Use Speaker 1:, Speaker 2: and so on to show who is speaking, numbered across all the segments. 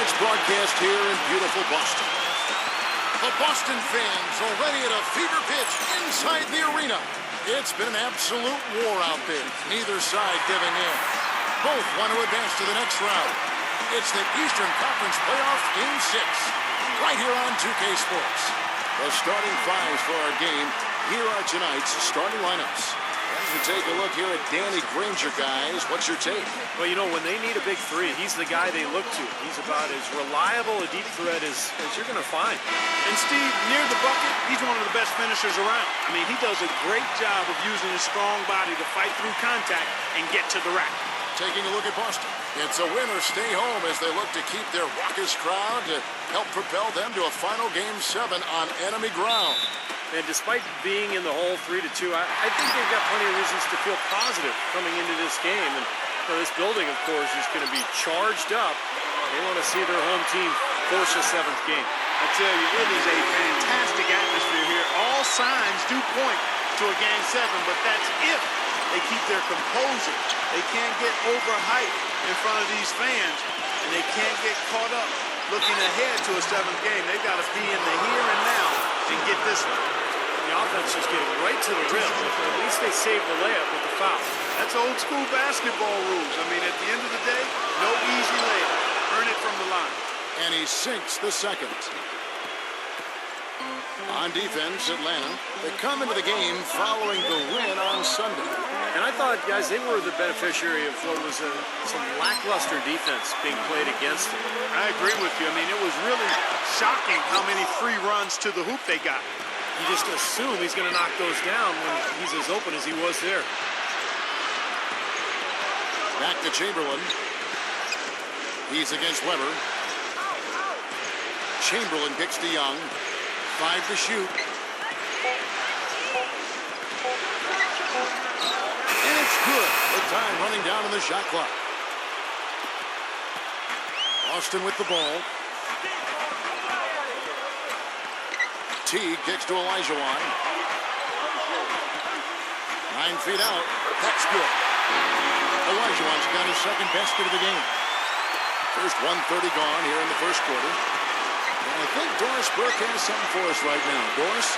Speaker 1: tonight's broadcast here in beautiful Boston. The Boston fans already at a fever pitch inside the arena. It's been an absolute war out there, neither side giving in. Both want to advance to the next round. It's the Eastern Conference Playoff Game 6, right here on 2K Sports. The starting fives for our game. Here are tonight's starting lineups. As we take a look here at Danny Granger, guys, what's your take?
Speaker 2: Well, you know, when they need a big three, he's the guy they look to. He's about as reliable a deep threat as you're going to find.
Speaker 3: And Steve, near the bucket, he's one of the best finishers around. I mean, he does a great job of using his strong body to fight through contact and get to the rack.
Speaker 1: Taking a look at Boston. It's a win or stay home as they look to keep their raucous crowd to help propel them to a final Game 7 on enemy ground.
Speaker 2: And despite being in the hole 3-2, I think they've got plenty of reasons to feel positive coming into this game. And you know, this building, of course, is going to be charged up. They want to see their home team force a 7th game.
Speaker 3: I tell you, it is a fantastic atmosphere here. All signs do point to a Game 7, but that's if they keep their composure. They can't get overhyped in front of these fans, and they can't get caught up looking ahead to a 7th game. They've got to be in the here and now and get this one.
Speaker 2: The offense just getting right to the rim. At least they saved the layup with the foul.
Speaker 3: That's old school basketball rules. I mean, at the end of the day, no easy layup. Earn it from the line.
Speaker 1: And he sinks the second. On defense, Atlanta, they come into the game following the win on Sunday.
Speaker 2: And I thought, guys, they were the beneficiary of what was some lackluster defense being played against them.
Speaker 3: I agree with you. I mean, it was really shocking how many free runs to the hoop they got.
Speaker 2: You just assume he's going to knock those down when he's as open as he was there.
Speaker 1: Back to Chamberlain. He's against Weber. Chamberlain kicks to Young. 5 to shoot. And it's good. The time running down on the shot clock. Austin with the ball. Teague kicks to Olajuwon. 9 feet out. That's good. Olajuwon's got his second basket of the game. First 1:30 gone here in the first quarter. And I think Doris Burke has something for us right now. Doris?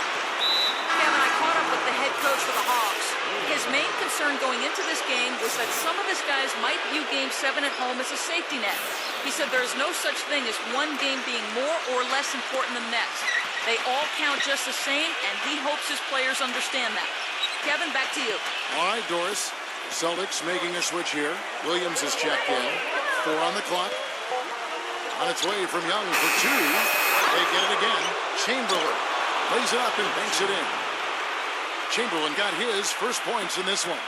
Speaker 4: Kevin, I caught up with the head coach for the Hawks. His main concern going into this game was that some of his guys might view Game 7 at home as a safety net. He said there is no such thing as one game being more or less important than the next. They all count just the same, and he hopes his players understand that. Kevin, back to you.
Speaker 1: All right, Doris. Celtics making a switch here. Williams is checked in. 4 on the clock. On its way from Young for 2. They get it again. Chamberlain lays it up and banks it in. Chamberlain got his first points in this one.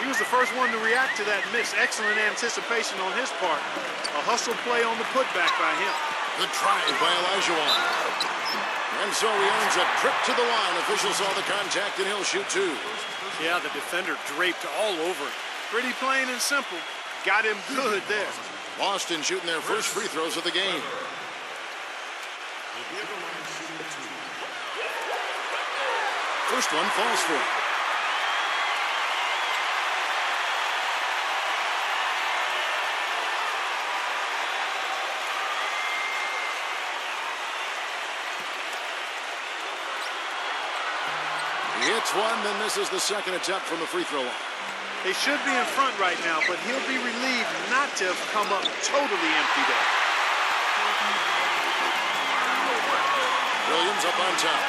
Speaker 3: He was the first one to react to that miss. Excellent anticipation on his part. A hustle play on the putback by him.
Speaker 1: Good drive by Olajuwon. And so he earns a trip to the line. Officials saw the contact and he'll shoot 2.
Speaker 2: Yeah, the defender draped all over it.
Speaker 3: Pretty plain and simple. Got him good there.
Speaker 1: Boston shooting their first free throws of the game. First one falls for him. He hits one, then this is the second attempt from the free throw line.
Speaker 3: They should be in front right now, but he'll be relieved not to have come up totally empty there.
Speaker 1: Williams up on top.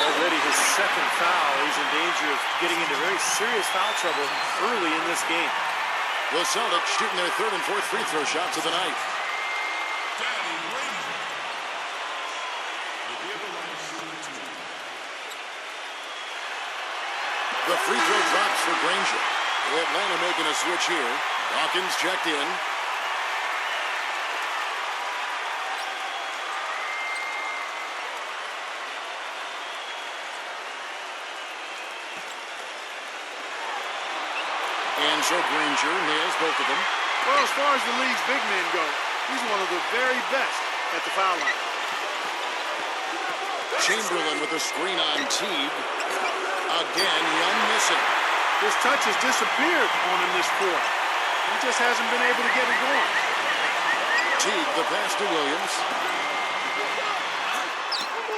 Speaker 2: Already his second foul. He's in danger of getting into very serious foul trouble early in this game.
Speaker 1: The Celtics shooting their third and fourth free throw shots of the night. The free throw drops for Granger. Atlanta making a switch here. Dawkins checked in. And so Granger nails both of them.
Speaker 3: Well, as far as the league's big men go, he's one of the very best at the foul line.
Speaker 1: Chamberlain with a screen on Teague. Again, Young missing.
Speaker 3: His touch has disappeared on him this quarter. He just hasn't been able to get it going.
Speaker 1: Teague, the pass to Williams.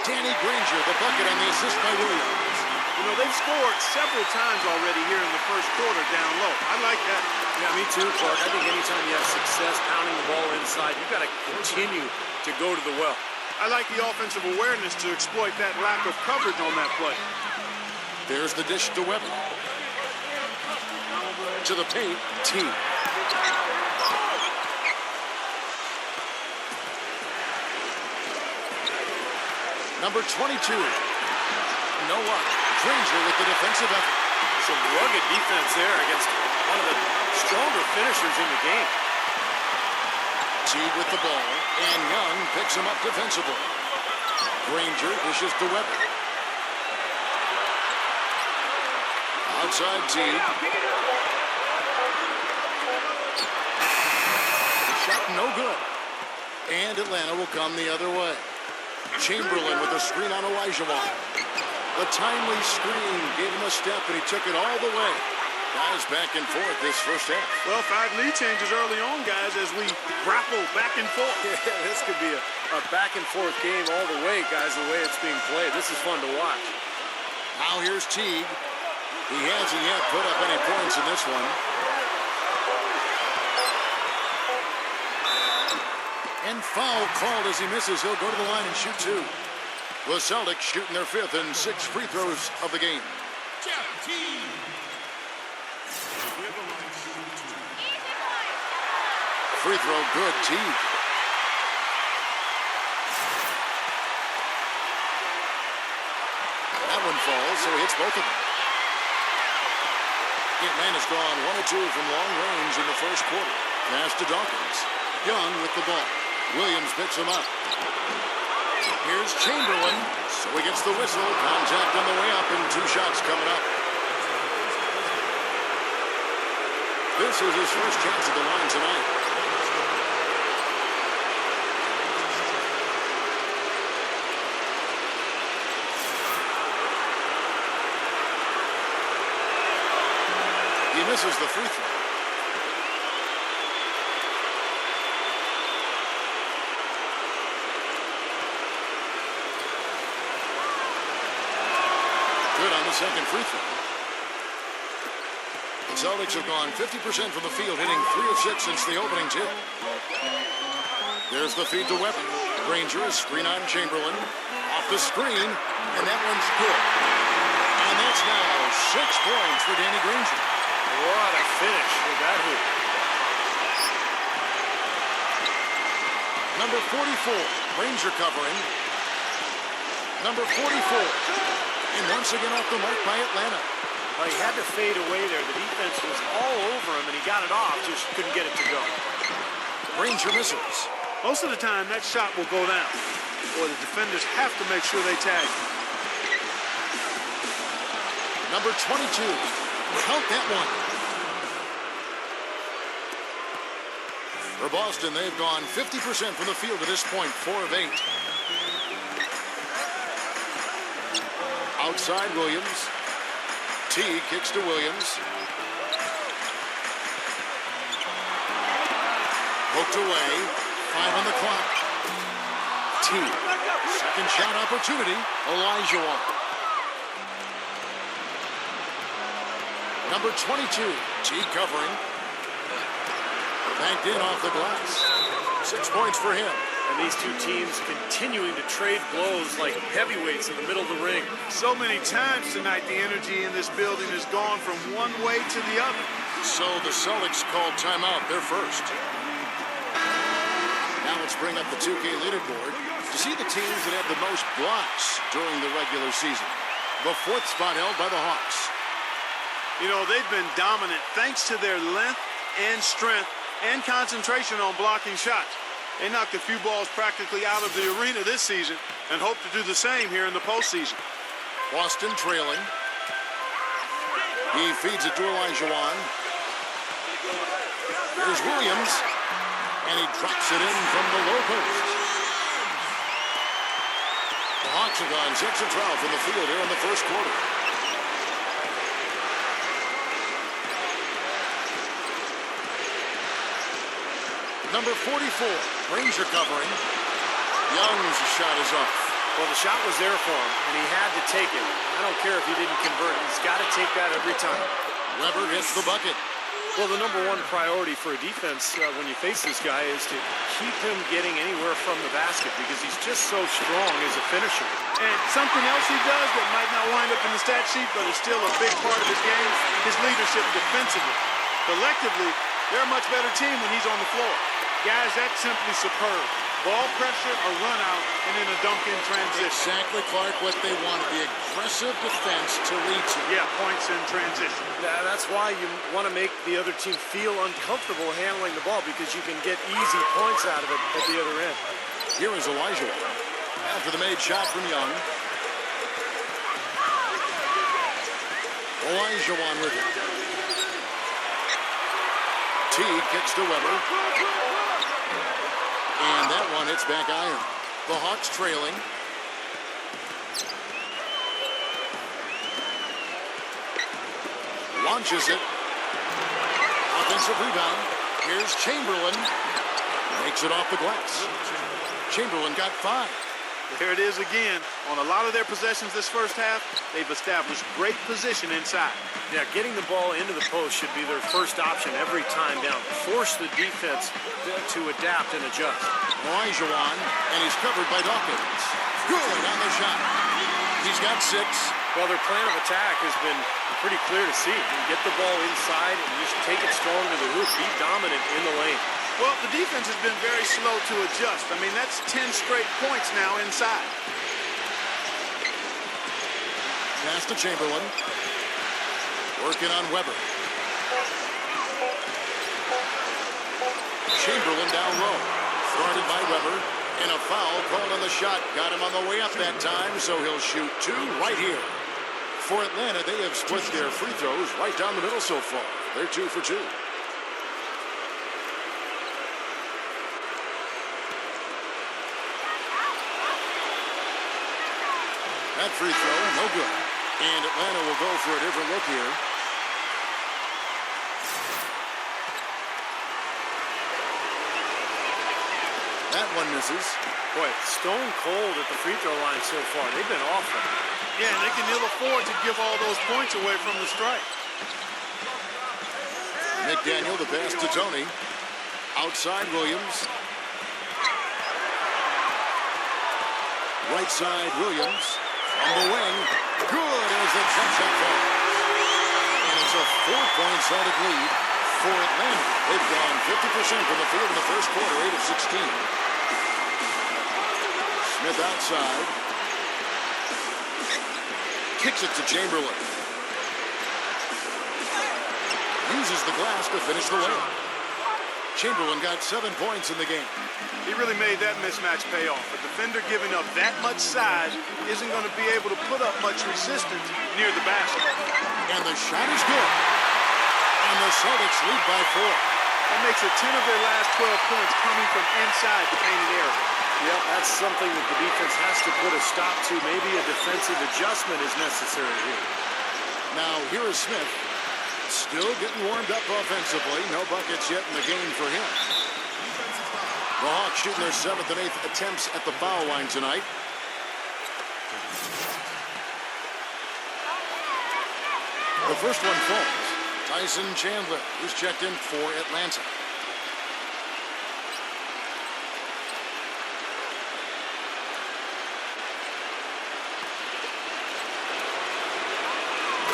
Speaker 1: Danny Granger, the bucket on the assist by Williams.
Speaker 3: You know, they've scored several times already here in the first quarter down low. I like that.
Speaker 2: Yeah, me too, Clark. I think anytime you have success pounding the ball inside, you've got to continue to go to the well.
Speaker 3: I like the offensive awareness to exploit that lack of coverage on that play.
Speaker 1: There's the dish to Webber. To the paint, Teague. Number 22. No luck. Granger with the defensive effort.
Speaker 2: Some rugged defense there against one of the stronger finishers in the game.
Speaker 1: Teague with the ball, and Young picks him up defensively. Granger dishes to Webber. Outside Teague. Shot no good. And Atlanta will come the other way. Chamberlain with a screen on Olajuwon. The timely screen gave him a step, and he took it all the way. Guys back and forth this first half.
Speaker 3: Well, 5 lead changes early on, guys, as we grapple back and forth.
Speaker 2: Yeah, this could be a back and forth game all the way, guys, the way it's being played. This is fun to watch.
Speaker 1: Now here's Teague. He hasn't yet put up any points in this one. And foul called as he misses. He'll go to the line and shoot 2. The Celtics shooting their 5th and 6th free throws of the game. Free throw good, Teague. That one falls, so he hits both of them. Atlanta's gone 1 of 2 from long range in the first quarter. Pass to Dawkins. Young with the ball. Williams picks him up. Here's Chamberlain. So he gets the whistle. Contact on the way up and 2 shots coming up. This is his first chance at the line tonight. He misses the free throw. Good on the second free throw. The Celtics have gone 50% from the field, hitting 3 of 6 since the opening tip. There's the feed to Webber. Granger, a screen on Chamberlain. Off the screen, and that one's good. And that's now 6 points for Danny Granger.
Speaker 2: What a finish with that hoop.
Speaker 1: Number 44, Granger covering. Number 44. And once again off the mark by Atlanta.
Speaker 2: Well, he had to fade away there. The defense was all over him, and he got it off, just couldn't get it to go.
Speaker 1: Granger misses.
Speaker 3: Most of the time, that shot will go down. Or the defenders have to make sure they tag.
Speaker 1: Number 22. Count that one. For Boston, they've gone 50% from the field to this point, 4 of 8. Outside Williams. Teague kicks to Williams. Poked away. 5 on the clock. Teague. Second shot opportunity. Olajuwon. Number 22. Teague covering. Banked in off the glass. 6 points for him.
Speaker 2: And these two teams continuing to trade blows like heavyweights in the middle of the ring.
Speaker 3: So many times tonight, the energy in this building has gone from one way to the other.
Speaker 1: So the Celtics called timeout. They're first. Now let's bring up the 2K leaderboard to see the teams that had the most blocks during the regular season. The 4th spot held by the Hawks.
Speaker 3: You know, they've been dominant thanks to their length and strength and concentration on blocking shots. They knocked a few balls practically out of the arena this season and hope to do the same here in the postseason.
Speaker 1: Boston trailing. He feeds it to Olajuwon. There's Williams. And he drops it in from the low post. The Hawks have gone 6 of 12 from the field here in the first quarter. Number 44, Ranger covering. Young's shot is off.
Speaker 2: Well, the shot was there for him, and he had to take it. I don't care if he didn't convert. He's got to take that every time.
Speaker 1: Weber hits the bucket.
Speaker 2: Well, the number one priority for a defense when you face this guy is to keep him getting anywhere from the basket because he's just so strong as a finisher.
Speaker 3: And something else he does that might not wind up in the stat sheet, but is still a big part of his game, his leadership defensively. Collectively, they're a much better team when he's on the floor. Guys, that's simply superb. Ball pressure, a run out, and then a dunk in transition.
Speaker 1: Exactly, Clark, what they wanted, the aggressive defense to lead to.
Speaker 3: Yeah, points in transition.
Speaker 2: That's why you want to make the other team feel uncomfortable handling the ball because you can get easy points out of it at the other end.
Speaker 1: Here is Elijah after the made shot from Young. Elijah with it. Teague kicks to Weber. And that one hits back iron. The Hawks trailing. Launches it. Offensive rebound. Here's Chamberlain. Makes it off the glass. Chamberlain got 5.
Speaker 3: There it is again. On a lot of their possessions this first half, they've established great position inside.
Speaker 2: Yeah, getting the ball into the post should be their first option every time down. Force the defense to adapt and adjust.
Speaker 1: Elijah and he's covered by Dawkins. Good on the shot. He's got 6.
Speaker 2: Well, their plan of attack has been pretty clear to see. You get the ball inside and just take it strong to the hoop. Be dominant in the lane.
Speaker 3: Well, the defense has been very slow to adjust. I mean, that's 10 straight points now inside.
Speaker 1: Pass to Chamberlain. Working on Weber. Chamberlain down low. Guarded by Weber. And a foul called on the shot. Got him on the way up that time, so he'll shoot 2 right here. For Atlanta, they have split their free throws right down the middle so far. They're 2 for 2. That free throw, no good. And Atlanta will go for a different look here. That one misses.
Speaker 2: Boy, stone cold at the free throw line so far. They've been awful.
Speaker 3: Yeah, and they can ill afford to give all those points away from the strike.
Speaker 1: McDaniel, the pass to Tony. Outside Williams. Right side Williams. On the wing. Good as the jump shot falls. And it's a 4-point Celtic lead for Atlanta. They've gone 50% from the field in the first quarter, 8 of 16. Smith outside. Kicks it to Chamberlain. Uses the glass to finish the layup. Chamberlain got 7 points in the game.
Speaker 3: He really made that mismatch pay off. A defender giving up that much size isn't going to be able to put up much resistance near the basket.
Speaker 1: And the shot is good. And the Celtics lead by 4.
Speaker 3: That makes it 10 of their last 12 points coming from inside the painted area.
Speaker 2: Yep, that's something that the defense has to put a stop to. Maybe a defensive adjustment is necessary here.
Speaker 1: Now, here is Smith. Still getting warmed up offensively. No buckets yet in the game for him. The Hawks shooting their 7th and 8th attempts at the foul line tonight. The first one falls. Tyson Chandler, who's checked in for Atlanta.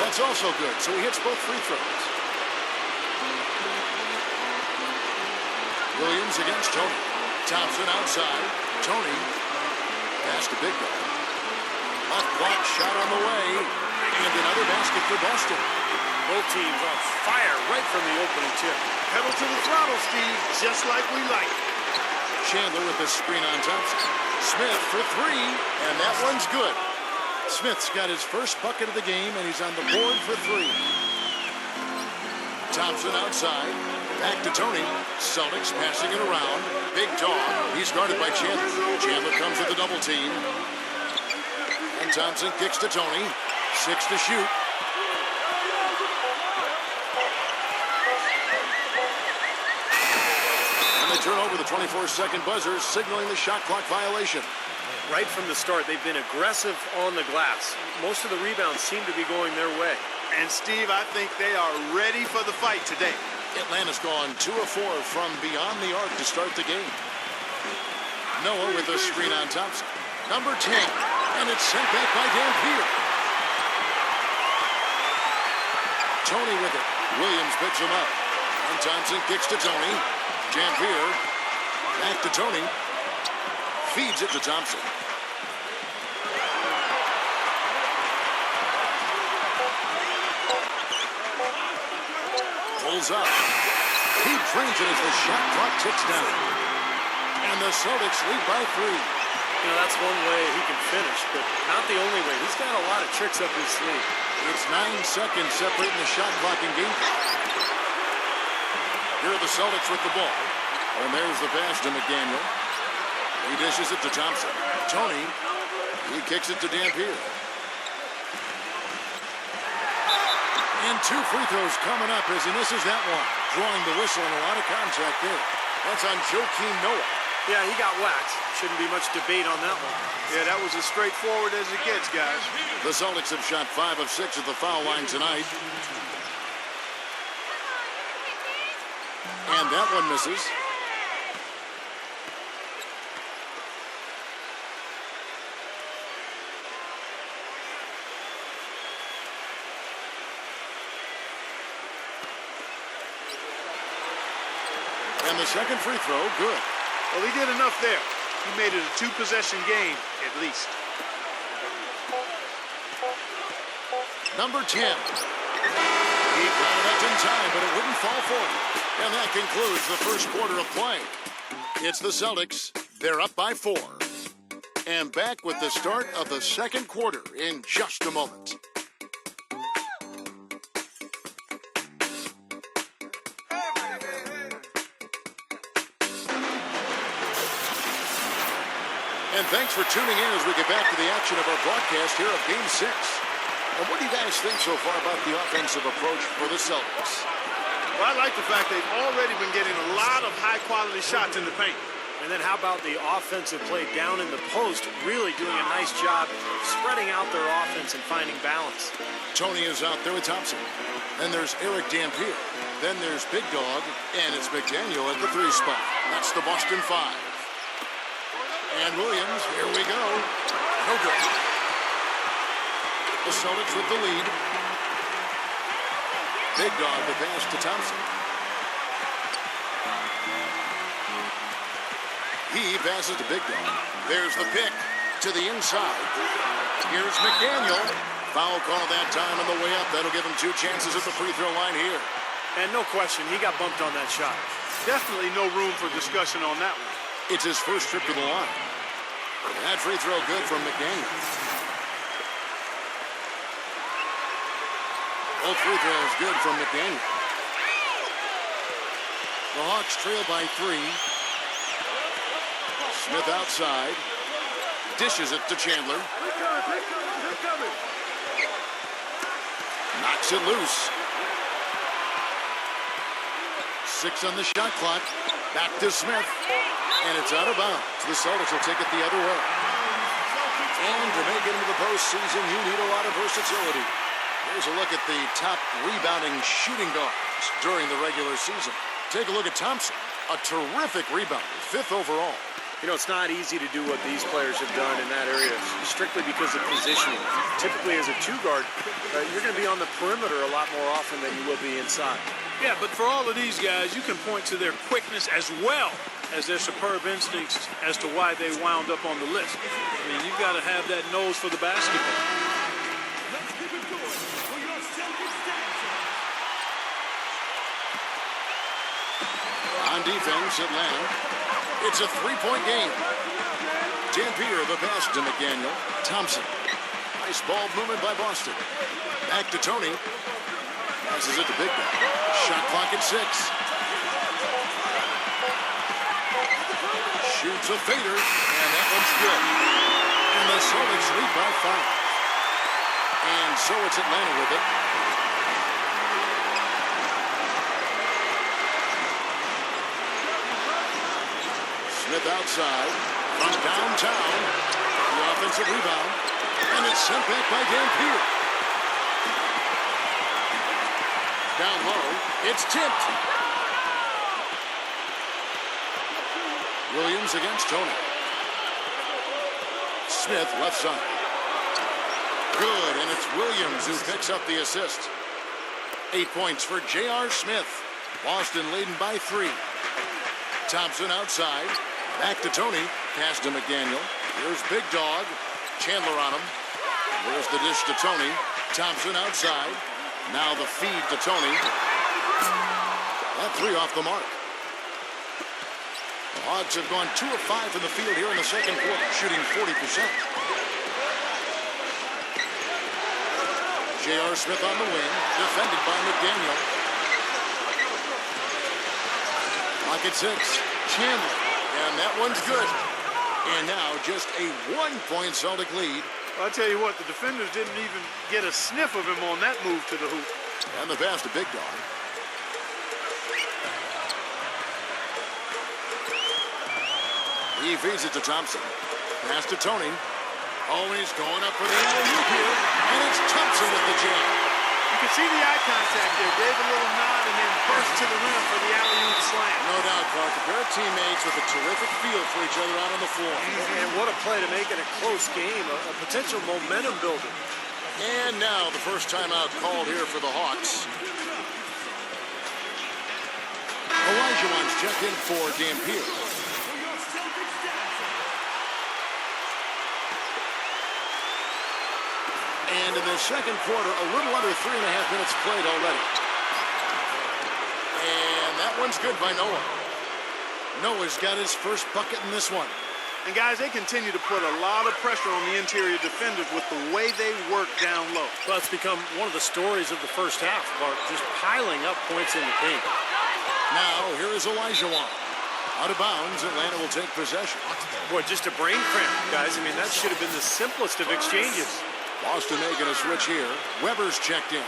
Speaker 1: That's also good, so he hits both free throws. Williams against Tony. Thompson outside. Tony. Pass to Big Guy. Left block shot on the way. And another basket for Boston.
Speaker 2: Both teams on fire right from the opening tip.
Speaker 3: Pedal to the throttle, Steve, just like we like it.
Speaker 1: Chandler with the screen on Thompson. Smith for 3, and that one's good. Smith's got his first bucket of the game, and he's on the board for 3. Thompson outside. Back to Tony. Celtics passing it around. Big dog. He's guarded by Chandler. Chandler comes with the double team. And Thompson kicks to Tony. 6 to shoot. And the turn over the 24-second buzzer, signaling the shot clock violation.
Speaker 2: Right from the start, they've been aggressive on the glass. Most of the rebounds seem to be going their way.
Speaker 3: And, Steve, I think they are ready for the fight today.
Speaker 1: Atlanta's gone 2 of 4 from beyond the arc to start the game. Noah with a screen on Thompson. Number 10, and it's sent back by Dampier. Tony with it. Williams picks him up. And Thompson kicks to Tony. Dampier back to Tony. Feeds it to Thompson. Pulls up. He drains it as the shot clock ticks down. And the Celtics lead by 3.
Speaker 2: You know, that's one way he can finish, but not the only way. He's got a lot of tricks up his sleeve.
Speaker 1: It's 9 seconds separating the shot clock and game clock. Here are the Celtics with the ball. And there's the pass to McDaniel. He dishes it to Thompson. Tony, he kicks it to Dampier. And 2 free throws coming up as he misses that one. Drawing the whistle and a lot of contact there. That's on Joakim Noah.
Speaker 2: Yeah, he got waxed. Shouldn't be much debate on that one.
Speaker 3: Yeah, that was as straightforward as it gets, guys.
Speaker 1: The Celtics have shot 5 of 6 at the foul line tonight. And that one misses. And the second free throw, good.
Speaker 3: Well, he did enough there. He made it a 2-possession game, at least.
Speaker 1: Number 10. He got it up in time, but it wouldn't fall for him. And that concludes the first quarter of play. It's the Celtics. They're up by 4. And back with the start of the second quarter in just a moment. And thanks for tuning in as we get back to the action of our broadcast here of Game 6. And what do you guys think so far about the offensive approach for the Celtics?
Speaker 3: Well, I like the fact they've already been getting a lot of high-quality shots in the paint.
Speaker 2: And then how about the offensive play down in the post, really doing a nice job spreading out their offense and finding balance.
Speaker 1: Tony is out there with Thompson. Then there's Eric Dampier. Then there's Big Dog, and it's McDaniel at the 3 spot. That's the Boston 5. And Williams, here we go. No good. The Celtics with the lead. Big Dog the pass to Thompson. He passes to Big Dog. There's the pick to the inside. Here's McDaniel. Foul call that time on the way up. That'll give him 2 chances at the free throw line here.
Speaker 2: And no question, he got bumped on that shot.
Speaker 3: Definitely no room for discussion on that one.
Speaker 1: It's his first trip to the line. That free throw good from McDaniel. Both free throws good from McDaniel. The Hawks trail by 3. Smith outside. Dishes it to Chandler. Knocks it loose. 6 on the shot clock. Back to Smith. And it's out of bounds. The Celtics will take it the other way. And to make it into the postseason, you need a lot of versatility. Here's a look at the top rebounding shooting guards during the regular season. Take a look at Thompson, a terrific rebounder, 5th overall.
Speaker 2: You know, it's not easy to do what these players have done in that area, strictly because of positioning. Typically, as a 2-guard, you're going to be on the perimeter a lot more often than you will be inside.
Speaker 5: Yeah, but for all of these guys, you can point to their quickness as well as their superb instincts as to why they wound up on the list. I mean, you've got to have that nose for the basketball.
Speaker 1: On defense, Atlanta. It's a 3-point game. Dampier the pass to McDaniel. Thompson. Nice ball movement by Boston. Back to Tony. Passes it to Big Dog. Shot clock at 6. Shoots a fader, and that one's good. And the Celtics lead by 5. And so it's Atlanta with it. Smith outside from downtown. The offensive rebound. And it's sent back by Dampier. Down low. It's tipped. Williams against Tony. Smith left side. Good, and it's Williams who picks up the assist. 8 points for J.R. Smith. Boston leading by 3. Thompson outside. Back to Tony. Pass to McDaniel. Here's Big Dog. Chandler on him. There's the dish to Tony. Thompson outside. Now the feed to Tony. That 3 off the mark. The Hawks have gone 2 of 5 in the field here in the second quarter, shooting 40%. J.R. Smith on the wing, defended by McDaniel. Clock at 6. Chandler, and that one's good. And now just a 1-point Celtic lead.
Speaker 3: Well, I'll tell you what, the defenders didn't even get a sniff of him on that move to the hoop.
Speaker 1: And the pass to Big Dog. He feeds it to Thompson. Pass to Tony. Always going up for the alley-oop here. And it's Thompson with the jam.
Speaker 3: You can see the eye contact there. Gave a little nod and then burst to the rim for the alley-oop slam.
Speaker 1: No doubt, Clark. A pair of teammates with a terrific feel for each other out on the floor.
Speaker 2: And what a play to make it a close game, a potential momentum builder.
Speaker 1: And now the first timeout called here for the Hawks. Olajuwon's checked in for Dampier. And in the second quarter, a little under 3.5 minutes played already. And that one's good by Noah. Noah's got his first bucket in this one.
Speaker 3: And guys, they continue to put a lot of pressure on the interior defenders with the way they work down low.
Speaker 2: Well, it's become one of the stories of the first half, Clark, just piling up points in the paint.
Speaker 1: Now, here is Olajuwon. Out of bounds, Atlanta will take possession.
Speaker 2: Boy, just a brain cramp, guys. I mean, that should have been the simplest of exchanges.
Speaker 1: Boston making a switch here. Weber's checked in.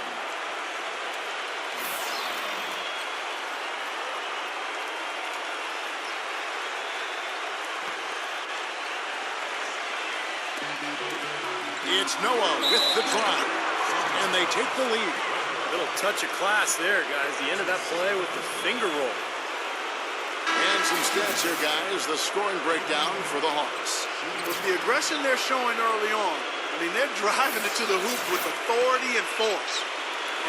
Speaker 1: It's Noah with the drive. And they take the lead.
Speaker 2: Little touch of class there, guys. The end of that play with the finger roll.
Speaker 1: And some stats here, guys. The scoring breakdown for the Hawks.
Speaker 3: With the aggression they're showing early on, I mean, they're driving it to the hoop with authority and force.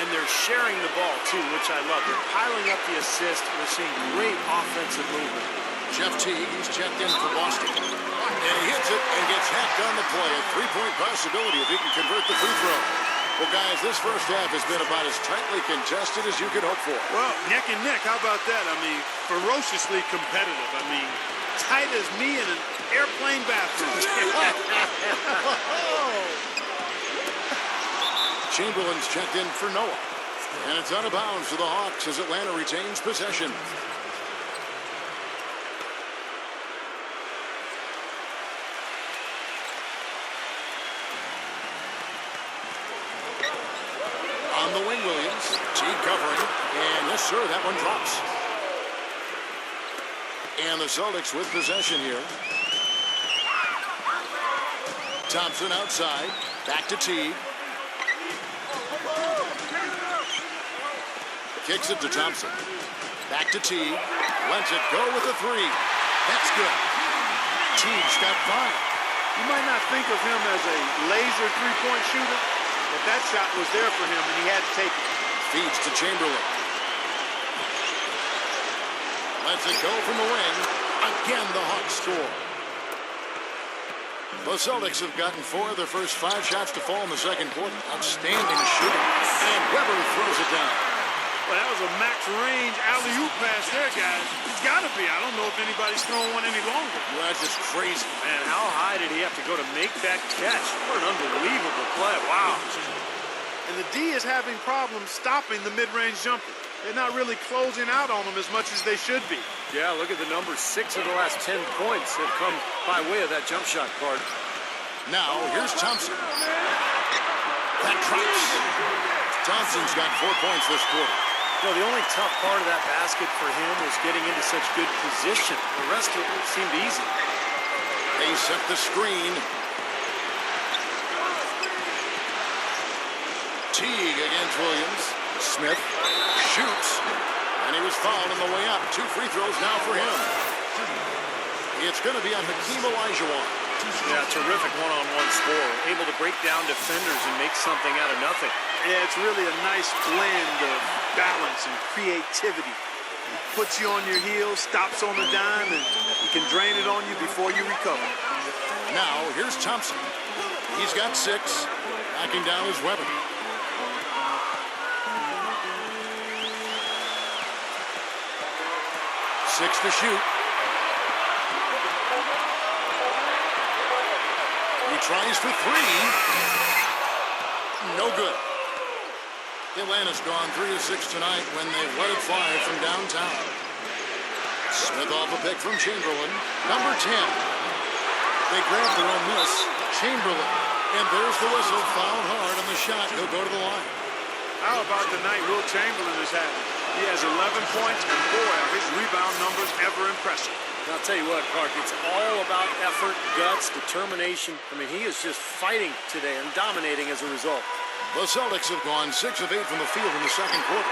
Speaker 2: And they're sharing the ball, too, which I love. They're piling up the assist. We're seeing great offensive movement.
Speaker 1: Jeff Teague, he's checked in for Boston. And he hits it and gets hacked on the play. A 3-point possibility if he can convert the free throw. Well, guys, this first half has been about as tightly contested as you could hope for.
Speaker 3: Well, neck and neck, how about that? I mean, ferociously competitive. I mean, tight as me in an airplane bathroom.
Speaker 1: Chamberlain's checked in for Noah. And it's out of bounds to the Hawks as Atlanta retains possession. On the wing, Williams. Teague covering. And yes, sir, that one drops. And the Celtics with possession here. Thompson outside. Back to Teague. Kicks it to Thompson. Back to Teague. Lets it go with a 3. That's good. Teague's got 5.
Speaker 3: You might not think of him as a laser three-point shooter, but that shot was there for him, and he had to take it.
Speaker 1: Feeds to Chamberlain. Lets it go from the wing. Again, the Hawks score. The Celtics have gotten 4 of their first 5 shots to fall in the second quarter. Outstanding shooting. And Weber throws it down.
Speaker 3: Well, that was a max-range alley-oop pass there, guys. It's got to be. I don't know if anybody's throwing one any longer.
Speaker 1: Well, that's just crazy.
Speaker 2: Man, how high did he have to go to make that catch? What an unbelievable play. Wow.
Speaker 3: And the D is having problems stopping the mid-range jumper. They're not really closing out on them as much as they should be.
Speaker 2: Yeah, look at the numbers. 6 of the last 10 points have come by way of that jump shot card.
Speaker 1: Now, here's Thompson. That drops. Thompson's got 4 points this quarter.
Speaker 2: The only tough part of that basket for him was getting into such good position. The rest of it seemed easy.
Speaker 1: They set the screen. Teague against Williams. Smith shoots, and he was fouled on the way up. 2 free throws now for him. It's going to be on Hakeem Olajuwon.
Speaker 2: Yeah, terrific one-on-one score. Able to break down defenders and make something out of nothing.
Speaker 3: Yeah, it's really a nice blend of balance and creativity. He puts you on your heels, stops on a dime, and he can drain it on you before you recover.
Speaker 1: Now, here's Thompson. He's got 6, knocking down his weapon. Six to shoot. He tries for 3. No good. Atlanta's gone 3 of 6 tonight when they let it fly from downtown. Smith off a pick from Chamberlain. Number 10. They grab their own miss. Chamberlain. And there's the whistle. Fouled hard on the shot. He'll go to the line.
Speaker 3: How about the night Will Chamberlain has had? He has 11 points, and boy, are his rebound numbers ever impressive.
Speaker 2: And I'll tell you what, Clark, it's all about effort, guts, determination. I mean, he is just fighting today and dominating as a result.
Speaker 1: The Celtics have gone 6 of 8 from the field in the second quarter.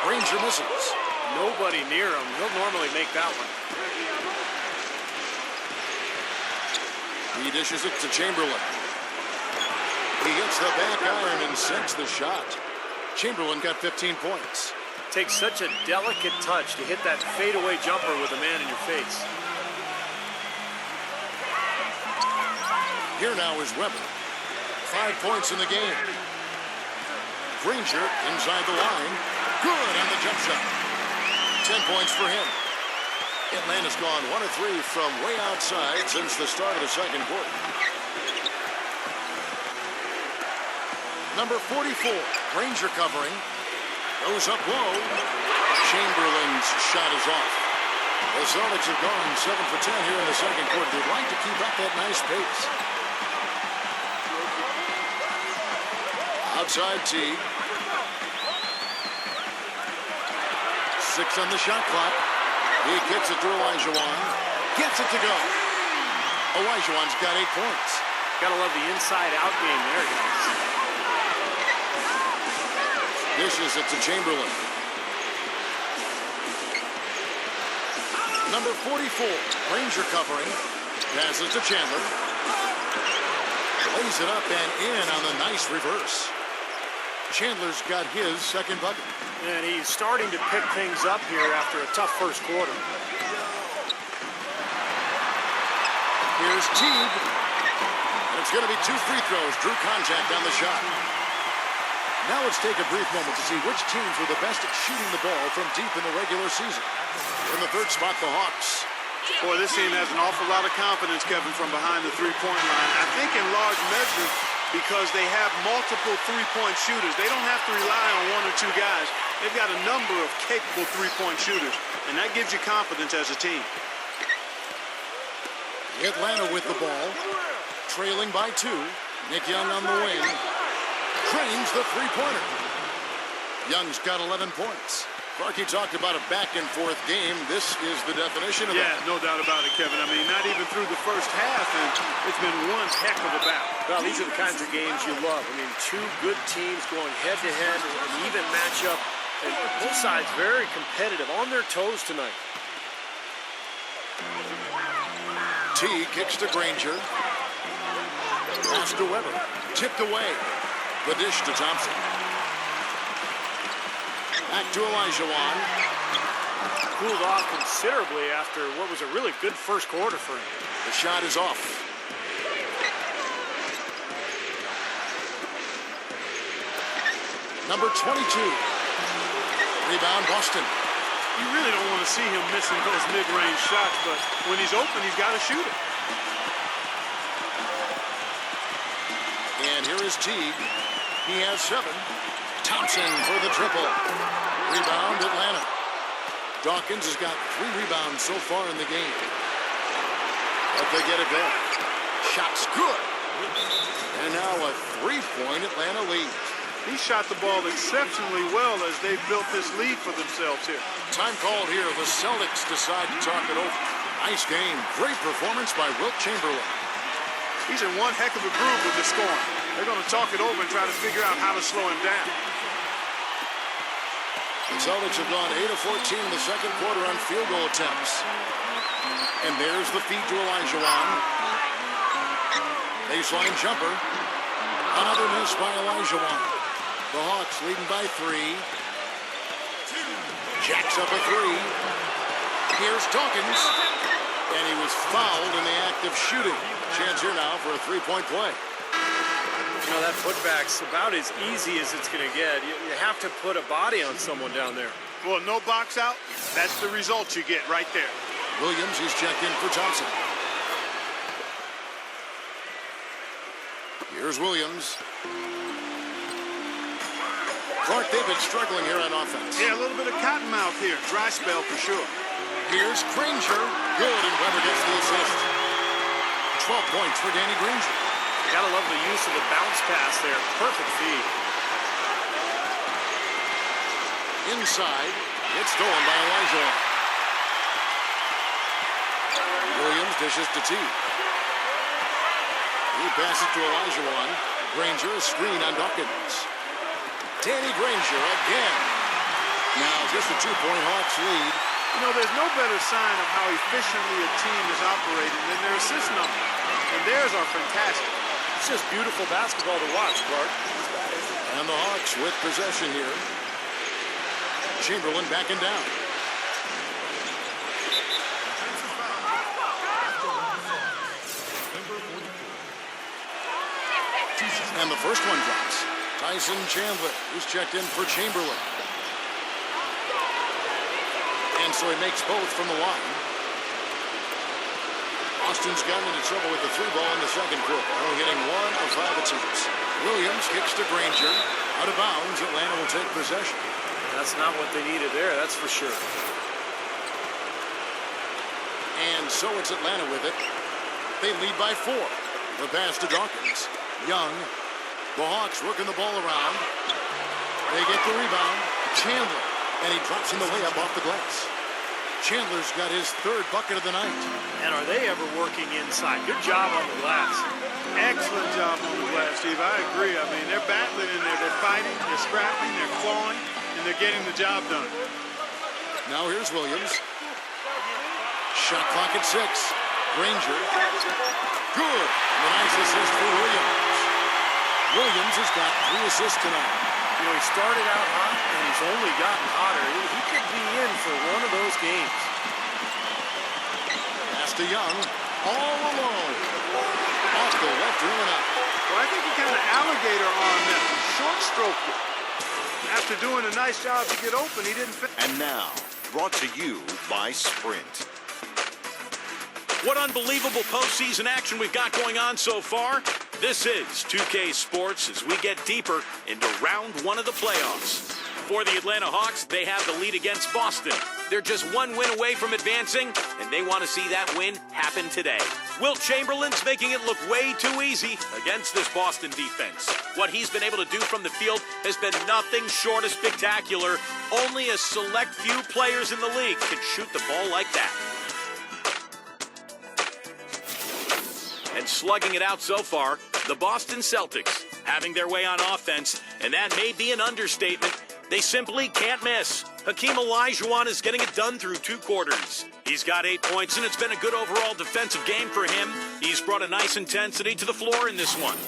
Speaker 1: Granger misses.
Speaker 2: Nobody near him. He'll normally make that one.
Speaker 1: He dishes it to Chamberlain. He hits the back iron and sinks the shot. Chamberlain got 15 points.
Speaker 2: Takes such a delicate touch to hit that fadeaway jumper with a man in your face.
Speaker 1: Here now is Weber. 5 points in the game. Granger inside the line. Good on the jump shot. 10 points for him. Atlanta's gone 1 of 3 from way outside since the start of the second quarter. Number 44, Granger covering. Goes up low. Chamberlain's shot is off. The Celtics have gone 7 for 10 here in the second quarter. They'd like to keep up that nice pace. Outside Teague. 6 on the shot clock. He kicks it to Olajuwon. Gets it to go. Olajuwon's got 8 points.
Speaker 2: Gotta love the inside-out game there, guys.
Speaker 1: Dishes it to Chamberlain. Number 44, Granger covering. Passes to Chandler. Lays it up and in on the nice reverse. Chandler's got his second bucket.
Speaker 2: And he's starting to pick things up here after a tough first quarter.
Speaker 1: Here's Teague. And it's going to be 2 free throws. Drew contact on the shot. Now let's take a brief moment to see which teams were the best at shooting the ball from deep in the regular season. In the third spot, the Hawks.
Speaker 3: Boy, this team has an awful lot of confidence, Kevin, from behind the three-point line. I think in large measure because they have multiple three-point shooters. They don't have to rely on 1 or 2 guys. They've got a number of capable three-point shooters, and that gives you confidence as a team.
Speaker 1: Atlanta with the ball, trailing by 2. Nick Young on the wing. Cranes the three-pointer. Young's got 11 points. Clark, you talked about a back-and-forth game. This is the definition of that.
Speaker 3: Yeah, no doubt about it, Kevin. I mean, not even through the first half, and it's been one heck of a battle.
Speaker 2: Well, these are the kinds of games you love. I mean, 2 good teams going head-to-head, an even matchup, and both sides very competitive, on their toes tonight.
Speaker 1: T kicks to Granger. Pass to Weber. Tipped away. The dish to Thompson. Back to Olajuwon.
Speaker 2: Cooled off considerably after what was a really good first quarter for him.
Speaker 1: The shot is off. Number 22. Rebound, Boston.
Speaker 3: You really don't want to see him missing those mid-range shots, but when he's open, he's got to shoot it.
Speaker 1: And here is Teague. He has 7. Thompson for the triple. Rebound, Atlanta. Dawkins has got 3 rebounds so far in the game. But they get it back. Shot's good. And now a 3-point Atlanta lead.
Speaker 3: He shot the ball exceptionally well as they built this lead for themselves here.
Speaker 1: Time called here. The Celtics decide to talk it over. Nice game. Great performance by Wilt Chamberlain.
Speaker 3: He's in one heck of a groove with the scoring. They're going to talk it over and try to figure out how to slow him down.
Speaker 1: The Celtics have gone 8 of 14 in the second quarter on field goal attempts. And there's the feed to Olajuwon. Baseline jumper. Another miss by Olajuwon. The Hawks leading by 3. Jacks up a 3. Here's Dawkins. And he was fouled in the act of shooting. Chance here now for a three-point play.
Speaker 2: You know, that putback's about as easy as it's going to get. You have to put a body on someone down there.
Speaker 3: Well, no box out. That's the result you get right there.
Speaker 1: Williams, he's checked in for Thompson. Here's Williams. Clark, they've been struggling here on offense.
Speaker 3: Yeah, a little bit of cotton mouth here. Dry spell for sure.
Speaker 1: Here's Granger. Good, and Weber gets the assist. 12 points for Danny Granger.
Speaker 2: You gotta love the use of the bounce pass there. Perfect feed.
Speaker 1: Inside. It's stolen by Elijah. Williams dishes to T. He passes to Olajuwon. Granger, a screen on Dawkins. Danny Granger again. Now just a 2-point Hawks lead.
Speaker 3: You know, there's no better sign of how efficiently a team is operating than their assist number. And theirs are fantastic.
Speaker 2: It's just beautiful basketball to watch, Clark.
Speaker 1: And the Hawks with possession here. Chamberlain backing down. And the first one drops. Tyson Chandler, who's checked in for Chamberlain. And so he makes both from the line. Austin's gotten into trouble with the 3-ball in the second quarter, only hitting 1 of 5 attempts. Williams kicks to Granger. Out of bounds, Atlanta will take possession.
Speaker 2: That's not what they needed there, that's for sure.
Speaker 1: And so it's Atlanta with it. They lead by 4. The pass to Dawkins. Young. The Hawks working the ball around. They get the rebound. Chandler. And he drops in the layup off the glass. Chandler's got his 3rd bucket of the night.
Speaker 2: And are they ever working inside? Good job on the glass.
Speaker 3: Excellent job on the glass, Steve. I agree. I mean, they're battling in there. They're fighting, they're scrapping, they're clawing, and they're getting the job done.
Speaker 1: Now here's Williams. Shot clock at 6. Granger. Good. And a nice assist for Williams. Williams has got 3 assists tonight.
Speaker 2: You know, he started out hot, and he's only gotten hotter. He could be in for one of those games.
Speaker 1: Pass to Young. All alone. Off the left rim and out.
Speaker 3: Well, I think he kind of alligator on that. Short stroked it. After doing a nice job to get open, he didn't fit.
Speaker 6: And now, brought to you by Sprint.
Speaker 7: What unbelievable postseason action we've got going on so far. This is 2K Sports as we get deeper into round 1 of the playoffs. For the Atlanta Hawks, they have the lead against Boston. They're just 1 win away from advancing, and they want to see that win happen today. Wilt Chamberlain's making it look way too easy against this Boston defense. What he's been able to do from the field has been nothing short of spectacular. Only a select few players in the league can shoot the ball like that. And slugging it out so far, the Boston Celtics having their way on offense, and that may be an understatement. They simply can't miss. Hakeem Olajuwon is getting it done through 2 quarters. He's got 8 points, and it's been a good overall defensive game for him. He's brought a nice intensity to the floor in this one.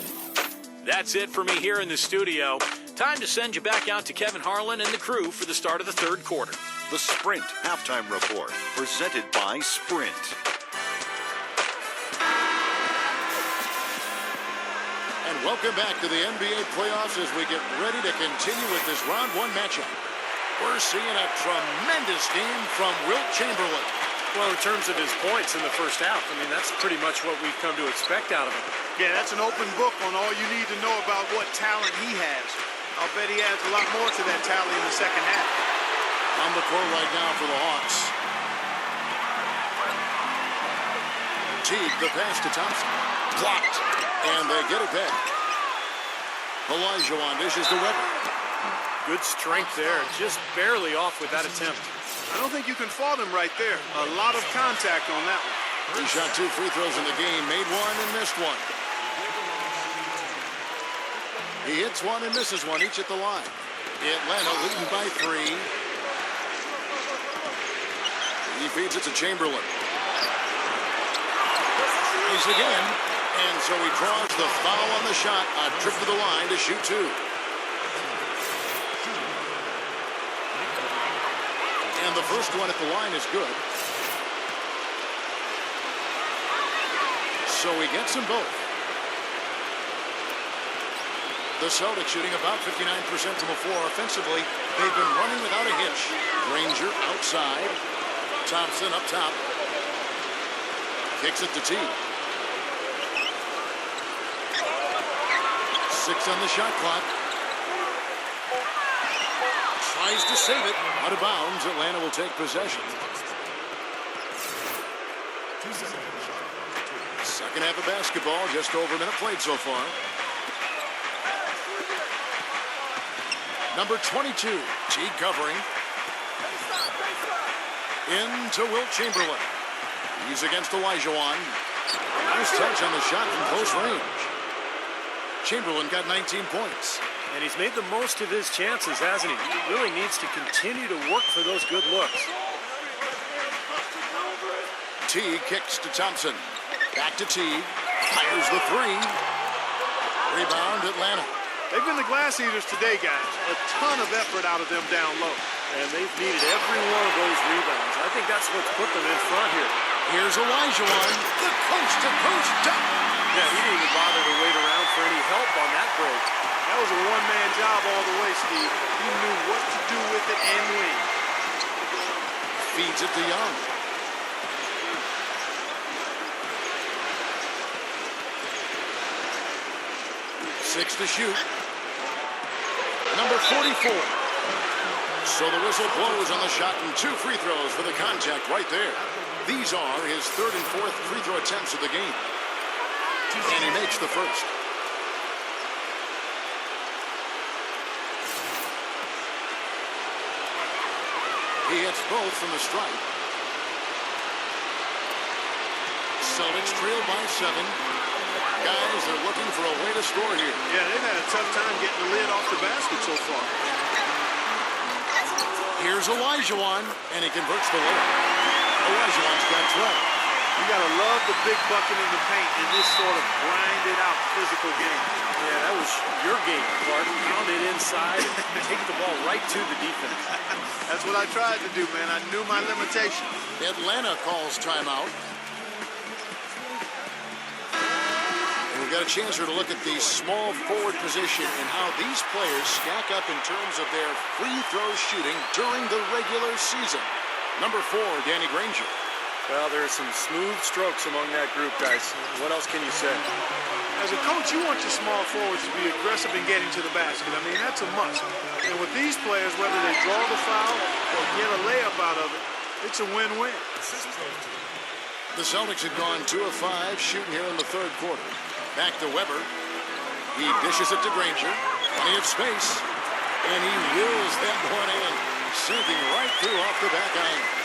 Speaker 7: That's it for me here in the studio. Time to send you back out to Kevin Harlan and the crew for the start of the 3rd quarter.
Speaker 6: The Sprint Halftime Report, presented by Sprint.
Speaker 1: And welcome back to the NBA playoffs as we get ready to continue with this round 1 matchup. We're seeing a tremendous game from Wilt Chamberlain.
Speaker 2: Well, in terms of his points in the first half, I mean, that's pretty much what we've come to expect out of him.
Speaker 3: Yeah, that's an open book on all you need to know about what talent he has. I'll bet he adds a lot more to that tally in the second half.
Speaker 1: On the court right now for the Hawks. Teague, the pass to Thompson. Blocked. And they get it back. Olajuwon dishes to Weber.
Speaker 2: Good strength there. Just barely off with that attempt.
Speaker 3: I don't think you can fault him right there. A lot of contact on that one.
Speaker 1: He shot 2 free throws in the game, made one and missed one. He hits one and misses one, each at the line. Atlanta leading by 3. He feeds it to Chamberlain. He's again, and so he draws the foul on the shot. A trip to the line to shoot 2. And the first one at the line is good. So he gets them both. The Celtics shooting about 59% from the floor. Offensively, they've been running without a hitch. Granger outside. Thompson up top. Kicks it to T. 6 on the shot clock. Tries to save it. Out of bounds. Atlanta will take possession. Second half of basketball. Just over a minute played so far. Number 22. T covering. Into Wilt Chamberlain. He's against Olajuwon. Nice touch on the shot from close range. Chamberlain got 19 points.
Speaker 2: And he's made the most of his chances, hasn't he? He really needs to continue to work for those good looks.
Speaker 1: T kicks to Thompson. Back to T. Fires the 3. Rebound Atlanta.
Speaker 3: They've been the glass eaters today, guys. A ton of effort out of them down low.
Speaker 2: And they've needed every one of those rebounds. I think that's what's put them in front here.
Speaker 1: Here's Olajuwon. The coast-to-coast dunk.
Speaker 2: Yeah, he didn't even bother to wait around for any help on that break.
Speaker 3: That was a one-man job all the way, Steve. He knew what to do with it and when.
Speaker 1: Feeds it to Young. Six to shoot. Number 44. So the whistle blows on the shot and 2 free throws for the contact right there. These are his 3rd and 4th free throw attempts of the game. And he makes the first. He hits both from the stripe. Celtics trail by 7. Guys, they're looking for a way to score here.
Speaker 3: Yeah, they've had a tough time getting the lid off the basket so far.
Speaker 1: Here's Olajuwon, and he converts the layup. Olajuwon's got 12.
Speaker 3: You gotta love the big bucket in the paint in this sort of grinded out physical game.
Speaker 2: Yeah, that was your game, Clark. Pound it inside and take the ball right to the defense.
Speaker 3: That's what I tried to do, man. I knew my limitation.
Speaker 1: Atlanta calls timeout. And we've got a chance here to look at the small forward position and how these players stack up in terms of their free throw shooting during the regular season. Number 4, Danny Granger.
Speaker 2: Well, there's some smooth strokes among that group, guys. What else can you say?
Speaker 3: As a coach, you want your small forwards to be aggressive in getting to the basket. I mean, that's a must. And with these players, whether they draw the foul or get a layup out of it, it's a win-win.
Speaker 1: The Celtics have gone 2 of 5 shooting here in the 3rd quarter. Back to Weber. He dishes it to Granger. Plenty of space. And he wills that one in. Sinking right through off the back iron.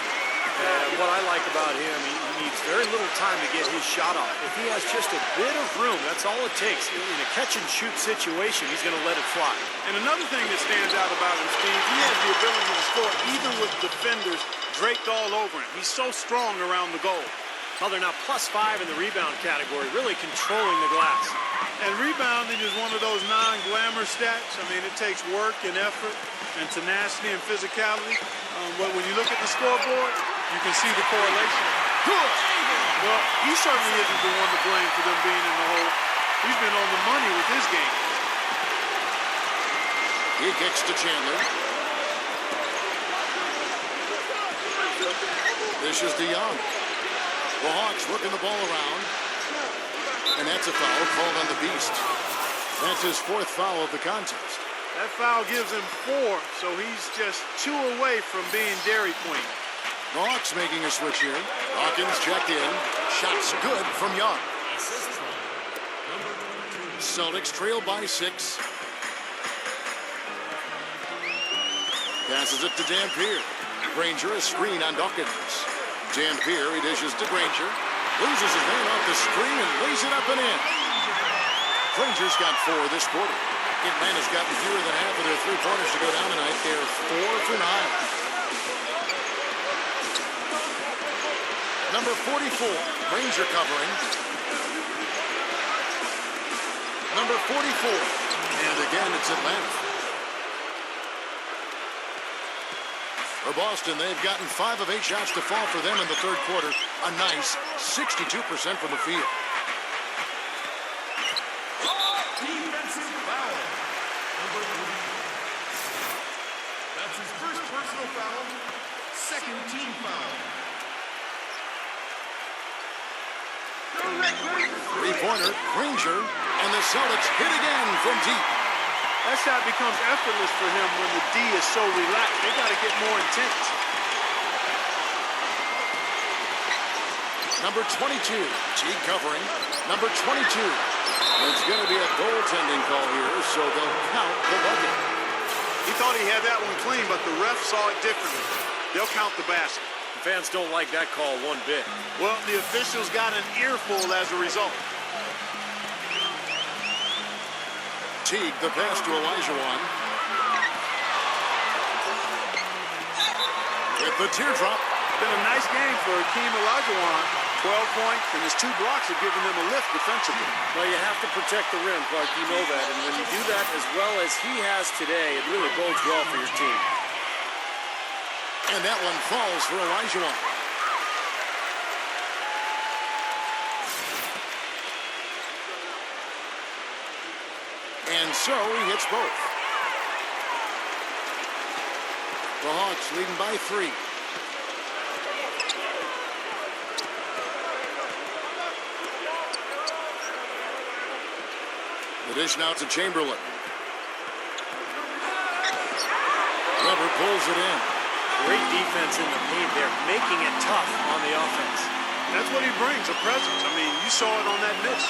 Speaker 2: And what I like about him, he needs very little time to get his shot off. If he has just a bit of room, that's all it takes. In a catch-and-shoot situation, he's going to let it fly.
Speaker 3: And another thing that stands out about him, Steve, he has the ability to score even with defenders draped all over him. He's so strong around the goal.
Speaker 2: Well, they're now +5 in the rebound category, really controlling the glass.
Speaker 3: And rebounding is one of those non-glamour stats. I mean, it takes work and effort and tenacity and physicality. But when you look at the scoreboard, you can see the correlation. Good! Well, he certainly isn't the one to blame for them being in the hole. He's been on the money with his game.
Speaker 1: He kicks to Chandler. This is de Young. The Hawks working the ball around. And that's a foul called on the Beast. That's his 4th foul of the contest.
Speaker 3: That foul gives him 4, so he's just 2 away from being Dairy Queen.
Speaker 1: The Hawks making a switch here. Hawkins checked in. Shots good from Young. Celtics trail by 6. Passes it to Dampier. Granger, a screen on Dawkins. Dampier, he dishes to Granger. Loses his man off the screen and lays it up and in. Granger's got 4 this quarter. Atlanta's gotten fewer than half of their three-pointers to go down tonight. They're 4 for 9. Number 44, Granger covering. Number 44. And again, it's Atlanta. For Boston, they've gotten 5 of 8 shots to fall for them in the third quarter. A nice 62% from the field.
Speaker 8: Defensive foul. That's his first personal foul. Second team foul.
Speaker 1: Three-pointer, Granger, and the Celtics hit again from deep.
Speaker 3: That shot becomes effortless for him when the D is so relaxed. They got to get more intense.
Speaker 1: Number 22, Teague covering. Number 22. It's going to be a goaltending call here, so they'll count the bucket.
Speaker 3: He thought he had that one clean, but the ref saw it differently. They'll count the basket.
Speaker 2: The fans don't like that call one bit.
Speaker 3: Well, the officials got an earful as a result.
Speaker 1: Teague, the pass to Olajuwon. With the teardrop.
Speaker 3: Been a nice game for Hakeem Olajuwon. 12 points, and his 2 blocks have given them a lift defensively.
Speaker 2: Well, you have to protect the rim, Clark. You know that. And when you do that as well as he has today, it really bodes well for your team.
Speaker 1: And that one falls for Olajuwon. And so he hits both. The Hawks leading by 3. The dish now to Chamberlain. Weber pulls it in.
Speaker 2: Great defense in the paint there, making it tough on the offense.
Speaker 3: That's what he brings, a presence. I mean, you saw it on that miss.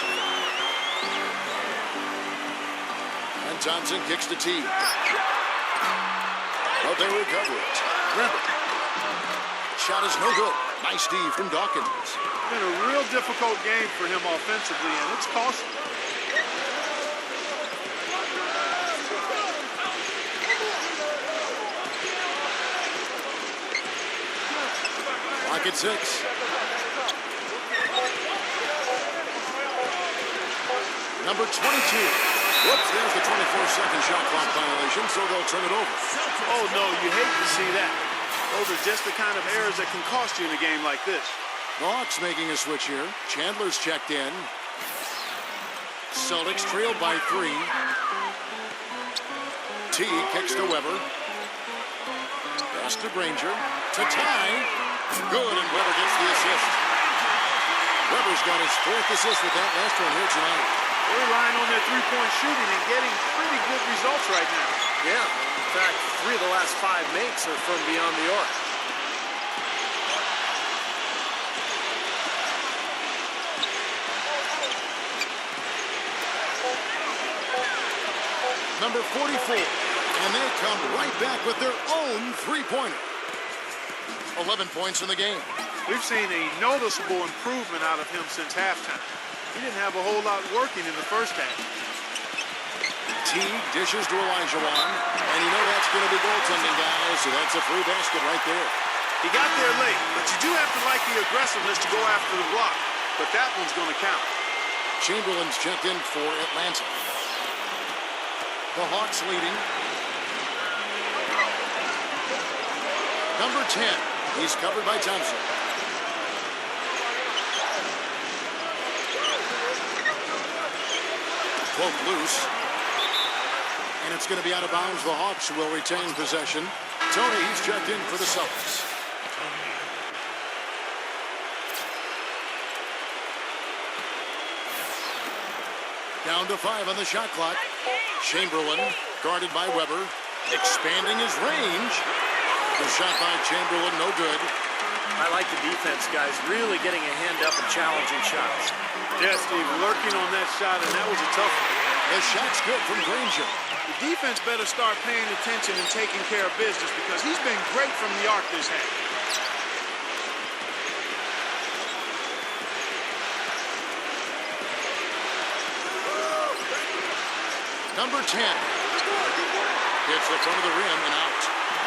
Speaker 1: And Thompson kicks to Teague. But they recover it. Weber. Shot is no good. Nice D from Dawkins.
Speaker 3: Been a real difficult game for him offensively, and it's costly.
Speaker 1: Clock at 6. Number 22. Whoops, there's the 24-second shot clock violation, so they'll turn it over.
Speaker 3: Oh, no, you hate to see that. Those are just the kind of errors that can cost you in a game like this.
Speaker 1: The Hawks making a switch here. Chandler's checked in. Celtics trailed by 3. Teague kicks to Weber. Pass to Granger. To tie. Good, and Weber gets the assist. Weber's got his 4th assist with that last one here tonight.
Speaker 3: They're relying on their three-point shooting and getting pretty good results right now.
Speaker 2: Yeah, in fact, 3 of the last 5 makes are from beyond the arc.
Speaker 1: Number 44, and they come right back with their own three-pointer. 11 points in the game.
Speaker 3: We've seen a noticeable improvement out of him since halftime. He didn't have a whole lot working in the first half.
Speaker 1: Teague dishes to Olajuwon, and you know that's going to be goaltending, guys, so that's a free basket right there.
Speaker 3: He got there late, but you do have to like the aggressiveness to go after the block. But that one's going to count.
Speaker 1: Chamberlain's checked in for Atlanta. The Hawks leading. Number 10. He's covered by Thompson. Cloak loose. And it's going to be out of bounds. The Hawks will retain possession. Tony, he's checked in for the Celtics. Down to 5 on the shot clock. Chamberlain, guarded by Weber, expanding his range. The shot by Chamberlain, no good.
Speaker 2: I I like the defense, guys, really getting a hand up and challenging shots.
Speaker 5: Yes, Steve, lurking on that shot, and that was a tough one.
Speaker 1: The shot's good from Granger.
Speaker 3: The defense better start paying attention and taking care of business because he's been great from the arc this half.
Speaker 1: Number 10. Hits the front of the rim and out.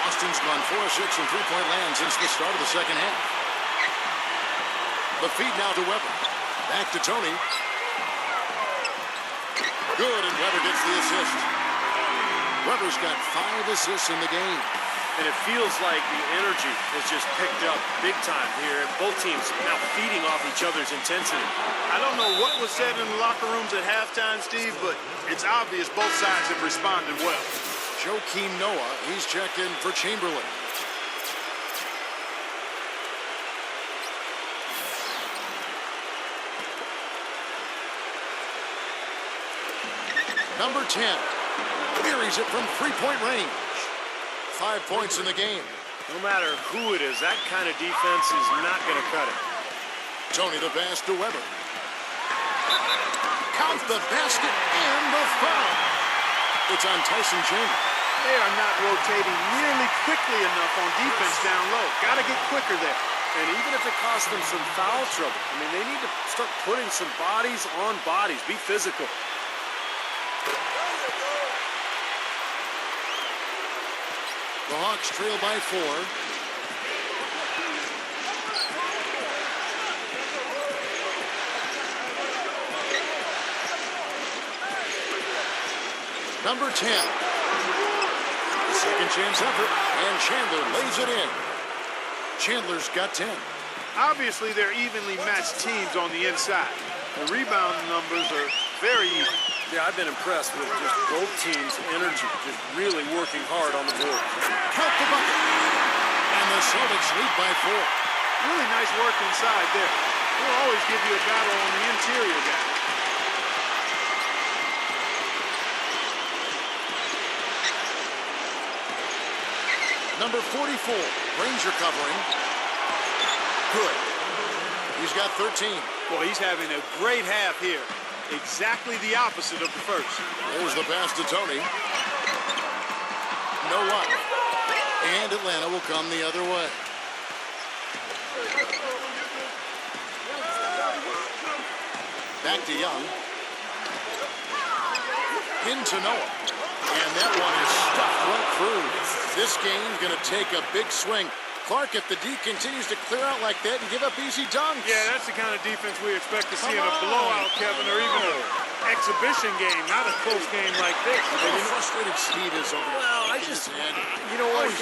Speaker 1: Boston's gone 4 of 6 in three-point land since the start of the second half. The feed now to Weber. Back to Tony. Good, and Weber gets the assist. Weber's got 5 assists in the game.
Speaker 2: And it feels like the energy has just picked up big time here. Both teams now feeding off each other's intensity.
Speaker 3: I don't know what was said in the locker rooms at halftime, Steve, but it's obvious both sides have responded well.
Speaker 1: Joakim Noah, he's checked in for Chamberlain. Number 10. Buries it from three-point range. 5 points in the game.
Speaker 2: No matter who it is, that kind of defense is not going to cut it.
Speaker 1: Tony the pass to Weber. Count the basket and the foul. It's on Tyson Chandler.
Speaker 3: They are not rotating nearly quickly enough on defense down low. Got to get quicker there.
Speaker 2: And even if it costs them some foul trouble, I mean, they need to start putting some bodies on bodies. Be physical.
Speaker 1: The Hawks trail by 4. Number 10. Second chance effort, and Chandler lays it in. Chandler's got 10.
Speaker 3: Obviously, they're evenly matched teams on the inside. The rebound numbers are very even.
Speaker 2: Yeah, I've been impressed with just both teams' energy, just really working hard on the board.
Speaker 1: Count the bucket. And the Celtics lead by 4.
Speaker 3: Really nice work inside there. They'll always give you a battle on the interior guy.
Speaker 1: Number 44, Granger covering. Good. He's got 13.
Speaker 3: Well, he's having a great half here. Exactly the opposite of the first.
Speaker 1: There's the pass to Tony. No luck. And Atlanta will come the other way. Back to Young. Into Noah. And that one is stuffed right through. This game's going to take a big swing. Clark, if the D continues to clear out like that and give up easy dunks.
Speaker 3: Yeah, that's the kind of defense we expect to see in a blowout, Kevin, or even an exhibition game, not a close game like this.
Speaker 1: How frustrated Steve is over there.
Speaker 2: Well, you know what,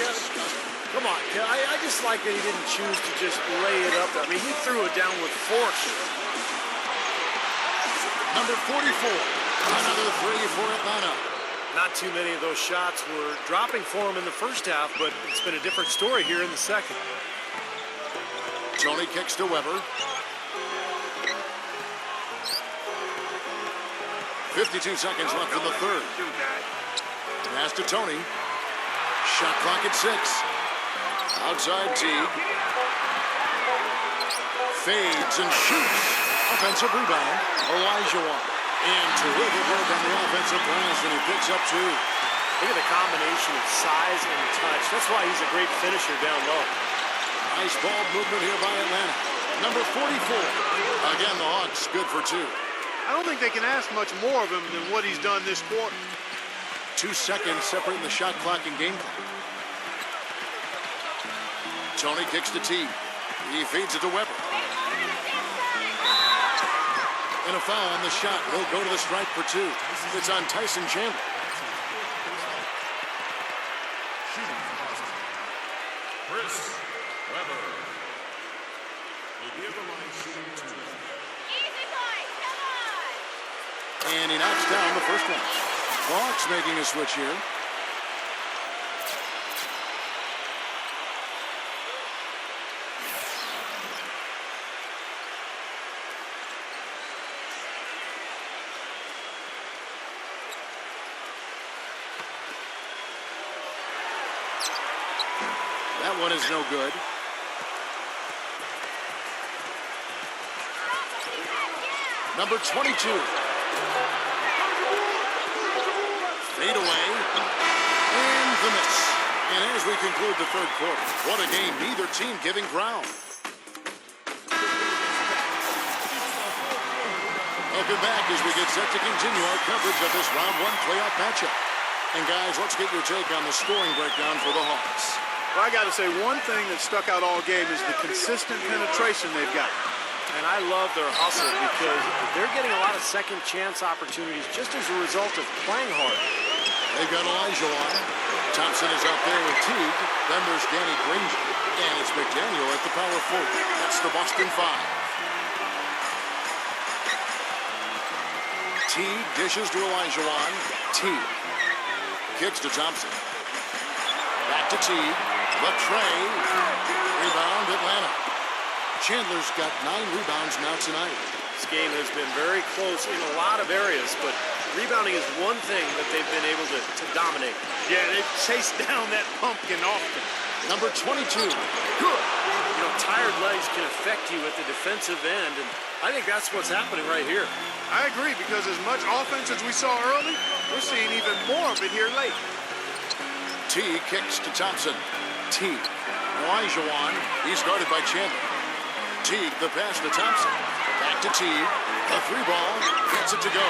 Speaker 2: come on, I just like that he didn't choose to just lay it up. I mean, he threw it down with force.
Speaker 1: Number 44, another 3 for Atlanta.
Speaker 2: Not too many of those shots were dropping for him in the first half, but it's been a different story here in the second.
Speaker 1: Tony kicks to Weber. 52 seconds left in the third. Pass to Tony. Shot clock at 6. Outside Teague. Fades and shoots. Offensive rebound. Elijah. And terrific work on the offensive glass, and he picks up 2.
Speaker 2: Look at the combination of size and touch. That's why he's a great finisher down low.
Speaker 1: Nice ball movement here by Atlanta. Number 44. Again, the Hawks good for 2.
Speaker 3: I don't think they can ask much more of him than what he's done this quarter.
Speaker 1: 2 seconds separating the shot clock and game clock. Tony kicks to T. He feeds it to Weber. And a foul on the shot. He'll go to the strike for 2. It's on Tyson Chandler.
Speaker 8: Shooting for Boston, Chris Weber. The line shooting 2.
Speaker 9: Easy boys, come on!
Speaker 1: And he knocks down the first one. Hawks making a switch here. That one is no good. Number 22. Fade away. And the miss. And as we conclude the third quarter, what a game, neither team giving ground. Welcome back as we get set to continue our coverage of this round one playoff matchup. And guys, let's get your take on the scoring breakdown for the Hawks.
Speaker 3: Well, I got to say, one thing that stuck out all game is the consistent penetration they've got.
Speaker 2: And I love their hustle because they're getting a lot of second chance opportunities just as a result of playing hard.
Speaker 1: They've got Elijah on. Thompson is out there with Teague. Then there's Danny Granger. And it's McDaniel at the power forward. That's the Boston Five. Teague dishes to Elijah on. Teague kicks to Thompson. Back to Teague. The tray. Rebound Atlanta. Chandler's got 9 rebounds now tonight.
Speaker 2: This game has been very close in a lot of areas, but rebounding is one thing that they've been able to dominate.
Speaker 3: Yeah, they've chased down that pumpkin often.
Speaker 1: Number 22.
Speaker 2: Good. You know, tired legs can affect you at the defensive end, and I think that's what's happening right here.
Speaker 3: I agree, because as much offense as we saw early, we're seeing even more of it here late.
Speaker 1: Teague kicks to Thompson. Teague. Elijah on. He's guarded by Chandler. Teague, the pass to Thompson. Back to Teague. The 3-ball. Gets it to go.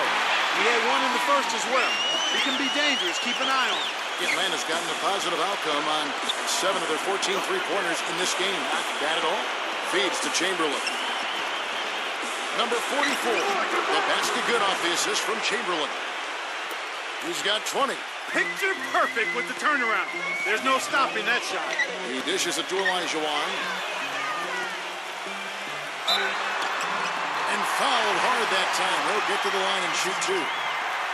Speaker 3: He had one in the first as well. He can be dangerous. Keep an eye on him.
Speaker 1: Atlanta's gotten a positive outcome on 7 of their 14 3-pointers in this game. Not bad at all. Feeds to Chamberlain. Number 44. The basket good off the assist from Chamberlain. He's got 20.
Speaker 3: Picture perfect with the turnaround. There's no stopping that shot.
Speaker 1: He dishes it to Elijah Wan. And fouled hard that time. He'll get to the line and shoot 2.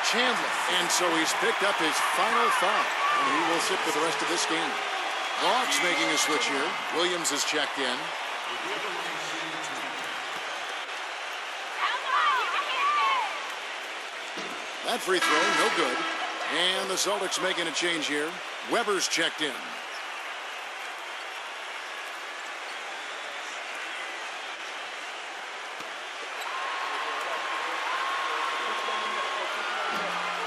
Speaker 1: Chandler. And so he's picked up his final foul. And he will sit for the rest of this game. The Hawks making a switch here. Williams is checked in. That free throw, no good. And the Celtics making a change here. Weber's checked in.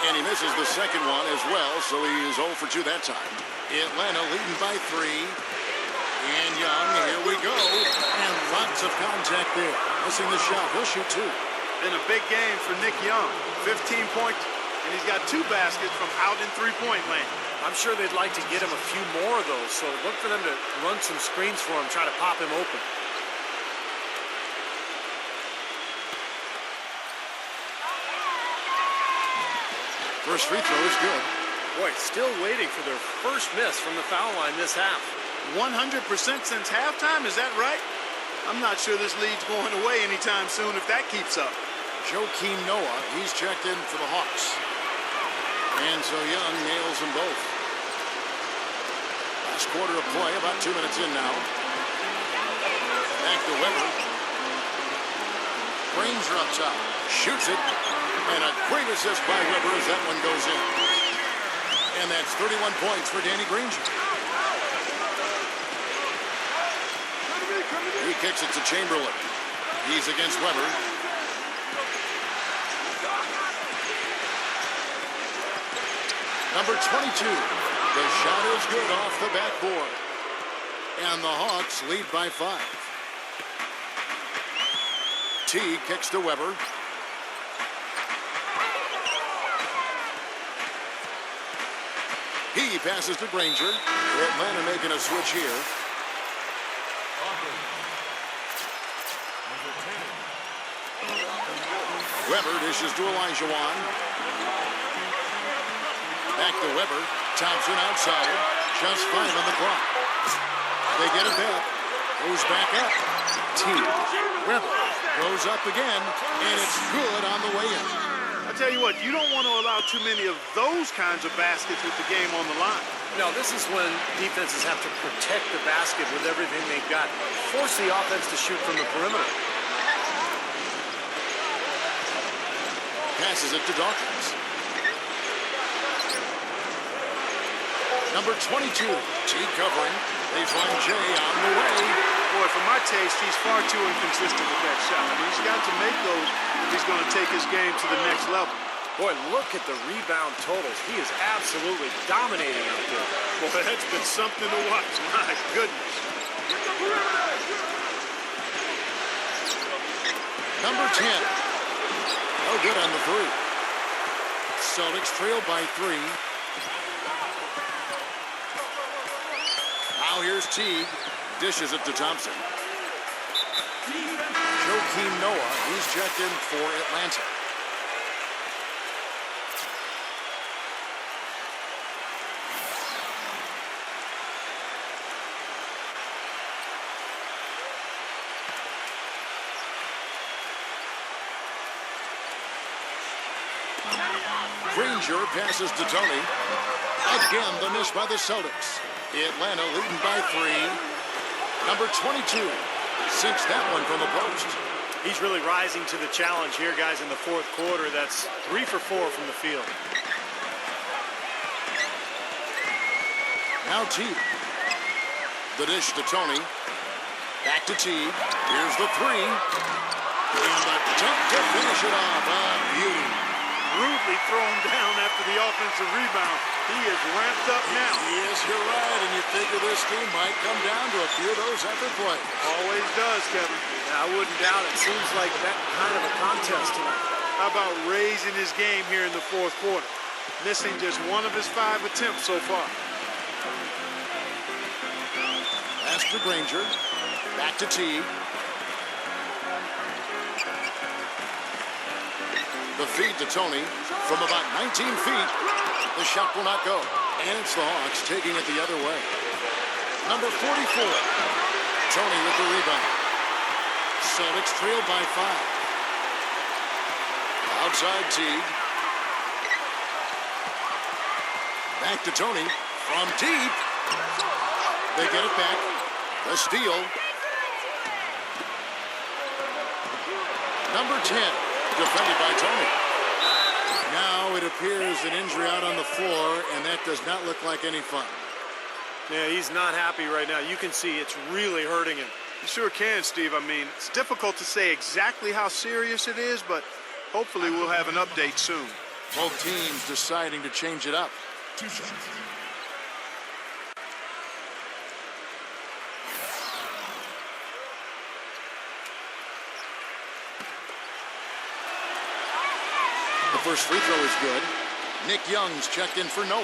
Speaker 1: And he misses the second one as well, so he is 0 for 2 that time. Atlanta leading by 3. And Young, here we go. And lots of contact there. Missing the shot. He'll shoot 2.
Speaker 3: Been a big game for Nick Young. 15 points, and he's got 2 baskets from out in 3-point land.
Speaker 2: I'm sure they'd like to get him a few more of those, so look for them to run some screens for him, try to pop him open.
Speaker 1: First free throw is good.
Speaker 2: Boy, still waiting for their first miss from the foul line this half.
Speaker 3: 100% since halftime, is that right? I'm not sure this lead's going away anytime soon if that keeps up.
Speaker 1: Joakim Noah, he's checked in for the Hawks. And so Young nails them both. Last quarter of play, about 2 minutes in now. Back to Weber. Granger up top. Shoots it. And a great assist by Weber as that one goes in. And that's 31 points for Danny Granger. He kicks it to Chamberlain. He's against Weber. Number 22. The shot is good off the backboard. And the Hawks lead by 5. Teague kicks to Weber. He passes to Granger. Atlanta making a switch here. Weber dishes to Elijah Wan. Back to Weber. Thompson outside. Just 5 on the clock. They get it back. Goes back up. Teague. Weber goes up again. And it's good on the way in.
Speaker 3: I tell you what, you don't want to allow too many of those kinds of baskets with the game on the line.
Speaker 2: No, this is when defenses have to protect the basket with everything they've got. Force the offense to shoot from the perimeter.
Speaker 1: Passes it to Dawkins. Number 22, Teague covering. Baseline J on the way.
Speaker 3: Boy, for my taste, he's far too inconsistent with that shot. I mean, he's got to make those if he's going to take his game to the next level.
Speaker 2: Boy, look at the rebound totals. He is absolutely dominating out there.
Speaker 5: Boy, that's been something to watch. My goodness.
Speaker 1: Number 10. No good on the three. Celtics trail by 3. Now here's Teague. Dishes it to Thompson. Joakim Noah, he's checked in for Atlanta. Granger passes to Tony. Again, the miss by the Celtics. Atlanta leading by 3. Number 22 sinks that one from the post.
Speaker 2: He's really rising to the challenge here, guys, in the fourth quarter. That's 3 for 4 from the field.
Speaker 1: Now Teague. The dish to Tony. Back to Teague. Here's the 3. And the dunk to finish it off. Beauty.
Speaker 3: Rudely thrown down after the offensive rebound. He is ramped up now.
Speaker 1: Yes, you're right, and you figure this game might come down to a few of those effort plays.
Speaker 3: Always does, Kevin.
Speaker 2: I wouldn't doubt it. Seems like that kind of a contest tonight.
Speaker 3: How about raising his game here in the fourth quarter? Missing just 1 of his 5 attempts so far.
Speaker 1: Pass to Granger. Back to Teague. The feed to Tony from about 19 feet. The shot will not go. And it's the Hawks taking it the other way. Number 44. Tony with the rebound. Celtics trail by 5. Outside Teague. Back to Tony from deep. They get it back. The steal. Number 10. Defended by Tony. Now it appears an injury out on the floor, and that does not look like any fun.
Speaker 2: Yeah, he's not happy right now. You can see it's really hurting him.
Speaker 3: You sure can, Steve. I mean, it's difficult to say exactly how serious it is, but hopefully we'll have an update soon.
Speaker 1: Both teams deciding to change it up.
Speaker 8: 2 shots.
Speaker 1: The first free throw is good. Nick Young's checked in for Noah.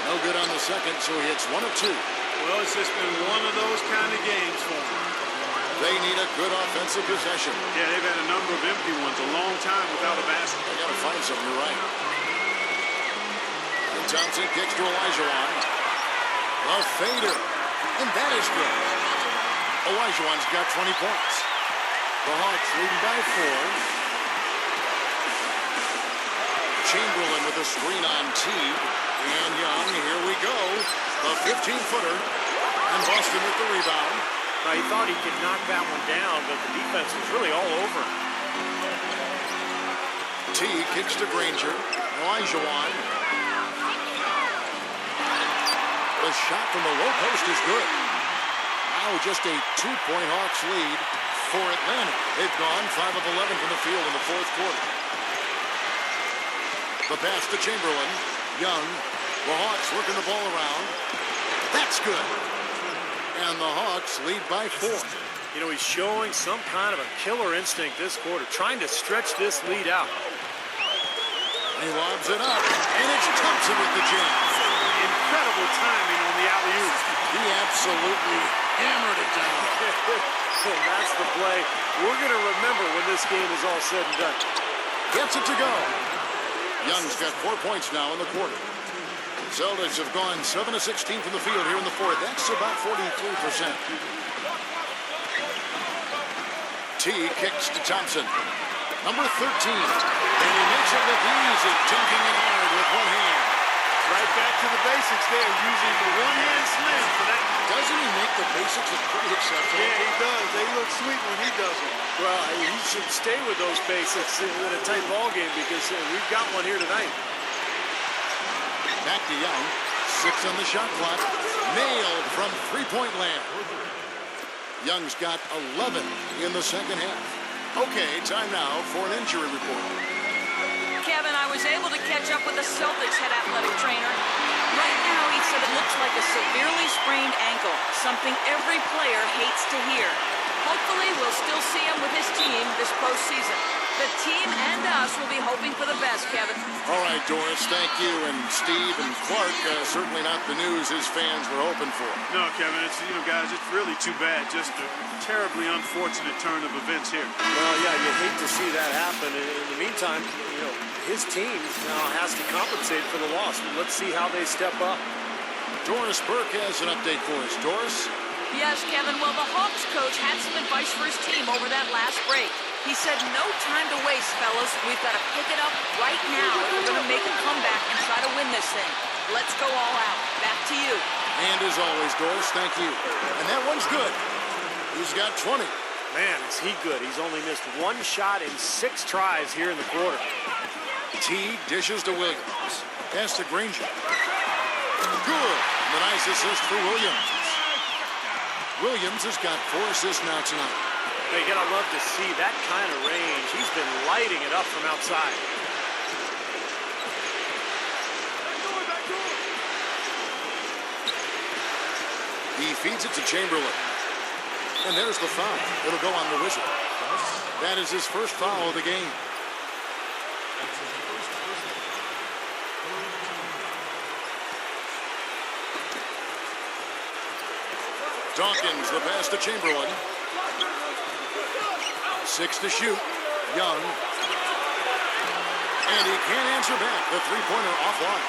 Speaker 1: No good on the second, so he hits 1 of 2.
Speaker 5: Well, it's just been one of those kind of games for them.
Speaker 1: They need a good offensive possession.
Speaker 3: Yeah, they've had a number of empty ones, a long time without a basket.
Speaker 1: They got to find something, you're right. And Thompson kicks to Olajuwon. A fader. And that is good. Olajuwon's got 20 points. The Hawks leading by 4. Chamberlain with a screen on Teague. And Young, here we go. The 15-footer. And Boston with the rebound.
Speaker 2: Now, he thought he could knock that one down, but the defense was really all over him.
Speaker 1: Teague kicks to Granger. Olajuwon. The shot from the low post is good. Now just a 2-point Hawks lead for Atlanta. They've gone 5 of 11 from the field in the fourth quarter. The pass to Chamberlain. Young. The Hawks working the ball around. That's good. And the Hawks lead by 4.
Speaker 2: You know, he's showing some kind of a killer instinct this quarter, trying to stretch this lead out.
Speaker 1: He lobs it up, and it's Thompson with the jam.
Speaker 3: Incredible timing on the alley-oop.
Speaker 1: He absolutely hammered it down.
Speaker 2: And that's the play we're going to remember when this game is all said and done.
Speaker 1: Gets it to go. Young's got 4 points now in the quarter. Celtics have gone 7 of 16 from the field here in the fourth. That's about 43%. T kicks to Thompson. Number 13. And he makes it look easy, dunking it hard with one hand.
Speaker 3: Right back to the basics there, using the one-hand slam for that.
Speaker 1: Doesn't he make the basics look pretty exceptional?
Speaker 3: Yeah, he does. They look sweet when he does it.
Speaker 2: Well, he should stay with those basics in a tight ball game because we've got one here tonight.
Speaker 1: Back to Young. 6 on the shot clock. Nailed from three-point land. Young's got 11 in the second half. Okay, time now for an injury report.
Speaker 4: Kevin, I was able to catch up with the Celtics head athletic trainer. Right now, he said it looks like a severely sprained ankle, something every player hates to hear. Hopefully, we'll still see him with his team this postseason. The team and us will be hoping for the best, Kevin.
Speaker 1: All right, Doris, thank you. And Steve and Clark, certainly not the news his fans were hoping for.
Speaker 5: No, Kevin, it's, guys, it's really too bad. Just a terribly unfortunate turn of events here.
Speaker 2: Well, yeah, you hate to see that happen. In the meantime, his team now has to compensate for the loss. Let's see how they step up.
Speaker 1: Doris Burke has an update for us. Doris?
Speaker 4: Yes, Kevin. Well, the Hawks coach had some advice for his team over that last break. He said, no time to waste, fellas. We've got to pick it up right now if we're going to make a comeback and try to win this thing. Let's go all out. Back to you.
Speaker 1: And as always, Doris, thank you. And that one's good. He's got 20.
Speaker 2: Man, is he good. He's only missed one shot in 6 tries here in the quarter.
Speaker 1: T dishes to Williams. Pass to Granger. Good. And the nice assist for Williams. Williams has got 4 assists now tonight.
Speaker 2: You gotta love to see that kind of range. He's been lighting it up from outside.
Speaker 1: He feeds it to Chamberlain. And there's the foul. It'll go on the whistle. That is his first foul of the game. Dawkins, the pass to Chamberlain. 6 to shoot. Young. And he can't answer back. The three-pointer offline.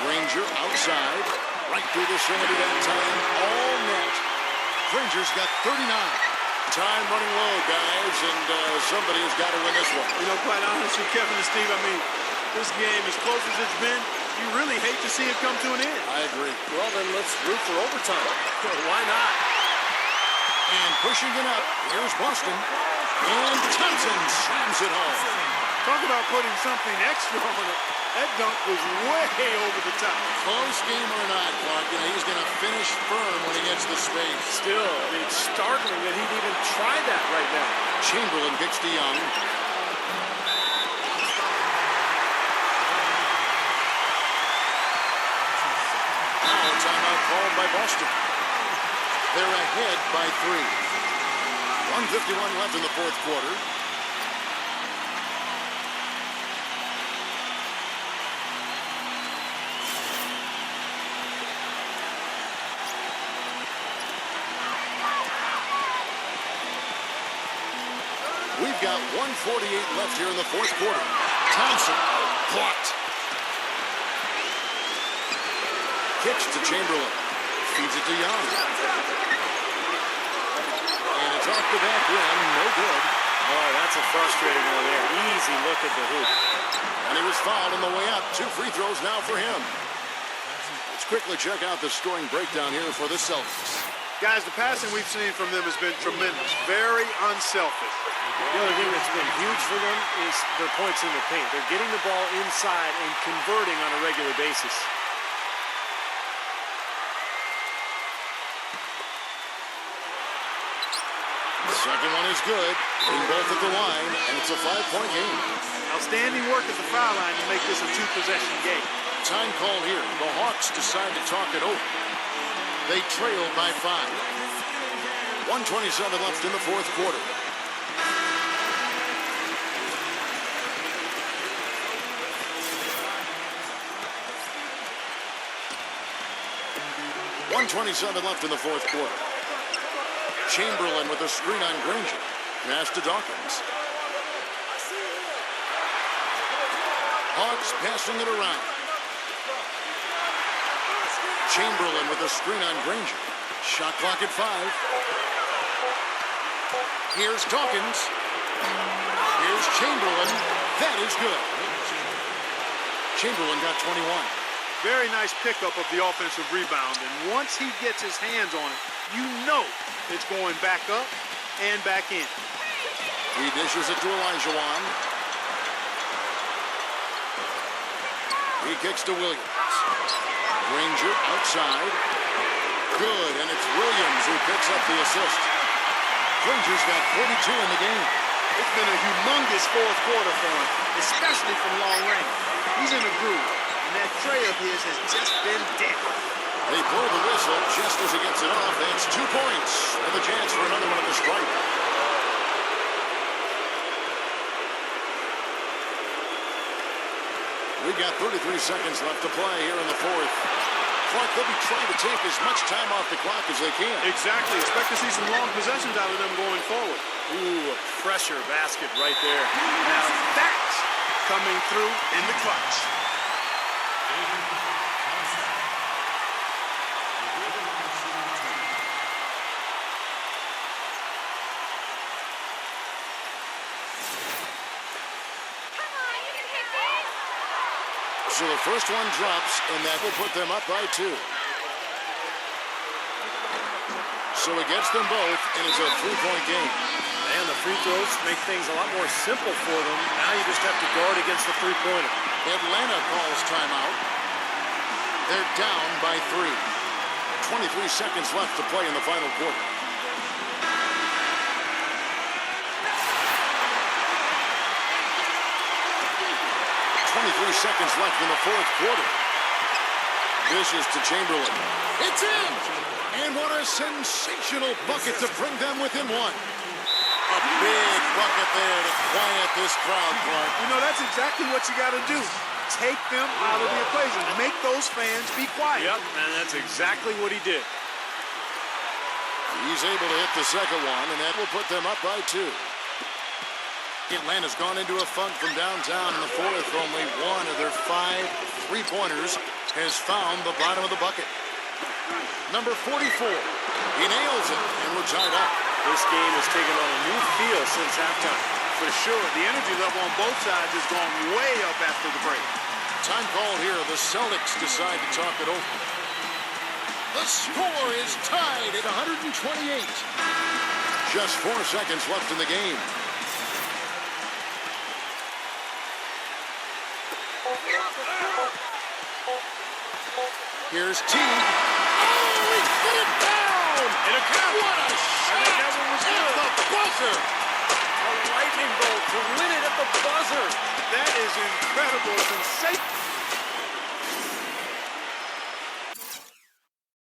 Speaker 1: Granger outside. Right through the shoulder that time. All net. Granger's got 39. Time running low, guys, and somebody has got to win this one.
Speaker 3: Quite honestly, Kevin and Steve, this game, as close as it's been, you really hate to see it come to an end.
Speaker 1: I agree.
Speaker 2: Well, then let's root for overtime. Why not?
Speaker 1: And pushing it up, here's Boston. And Thompson slams it home.
Speaker 3: Talk about putting something extra on it. That dunk was way over the top.
Speaker 1: Close game or not, Clark, he's going to finish firm when he gets the space.
Speaker 2: Still, it's startling that he'd even try that right now.
Speaker 1: Chamberlain kicks to Young. Now timeout called by Boston. They're ahead by 3. 1:51 left in the fourth quarter. We've got 1:48 left here in the fourth quarter. Thompson blocked. Kicks to Chamberlain. Feeds it to Young. And it's off the back rim. No good.
Speaker 2: Oh, that's a frustrating one there. Easy look at the hoop.
Speaker 1: And he was fouled on the way up. 2 free throws now for him. Let's quickly check out the scoring breakdown here for the Celtics.
Speaker 3: Guys, the passing we've seen from them has been tremendous. Very unselfish.
Speaker 2: The other thing that's been huge for them is their points in the paint. They're getting the ball inside and converting on a regular basis.
Speaker 1: The second one is good. Being both at the line, and it's a 5-point game.
Speaker 3: Outstanding work at the foul line to make this a 2-possession game.
Speaker 1: Time call here. The Hawks decide to talk it over. They trailed by 5. 1:27 left in the fourth quarter. .127 left in the fourth quarter. Chamberlain with a screen on Granger. Pass to Dawkins. Hawks passing it around. Chamberlain with a screen on Granger. Shot clock at 5. Here's Dawkins. Here's Chamberlain. That is good. Chamberlain got 21.
Speaker 3: Very nice pickup of the offensive rebound. And once he gets his hands on it, you know it's going back up and back in.
Speaker 1: He dishes it to Olajuwon. He kicks to Williams. Granger outside. Good, and it's Williams who picks up the assist. Granger's got 42 in the game.
Speaker 3: It's been a humongous fourth quarter for him, especially from long range. He's in a groove, and that tray of his has just been dead.
Speaker 1: They blow the whistle just as he gets it off. That's 2 points with a chance for another one at the stripe. We've got 33 seconds left to play here in the fourth. Clark, they'll be trying to take as much time off the clock as they can.
Speaker 3: Exactly. Expect to see some long possessions out of them going forward.
Speaker 2: Ooh, a pressure basket right there.
Speaker 3: Now that's coming through in the clutch.
Speaker 1: So the first one drops, and that will put them up by 2. So he gets them both, and it's a 3-point game.
Speaker 2: And the free throws make things a lot more simple for them. Now you just have to guard against the three-pointer.
Speaker 1: Atlanta calls timeout. They're down by 3. 23 seconds left to play in the final quarter. Seconds left in the fourth quarter. Dishes to Chamberlain. It's in! And what a sensational bucket to bring them within 1. A big bucket there to quiet this crowd, Clark.
Speaker 3: You know, that's exactly what you got to do. Take them out of the equation. Make those fans be quiet.
Speaker 2: Yep, and that's exactly what he did.
Speaker 1: He's able to hit the second one, and that will put them up by 2. Atlanta's gone into a funk from downtown in the fourth. Only one of their 5 3-pointers has found the bottom of the bucket. Number 44. He nails it, and we're tied up.
Speaker 2: This game has taken on a new feel since halftime.
Speaker 3: For sure, the energy level on both sides has gone way up after the break.
Speaker 1: Time called here. The Celtics decide to talk it over. The score is tied at 128. Just 4 seconds left in the game. Here's T. Oh, he put it down!
Speaker 2: And a count.
Speaker 1: What a shot!
Speaker 2: I think that one was good.
Speaker 1: At the buzzer!
Speaker 2: A lightning bolt to win it at the buzzer.
Speaker 3: That is incredible. Sensation.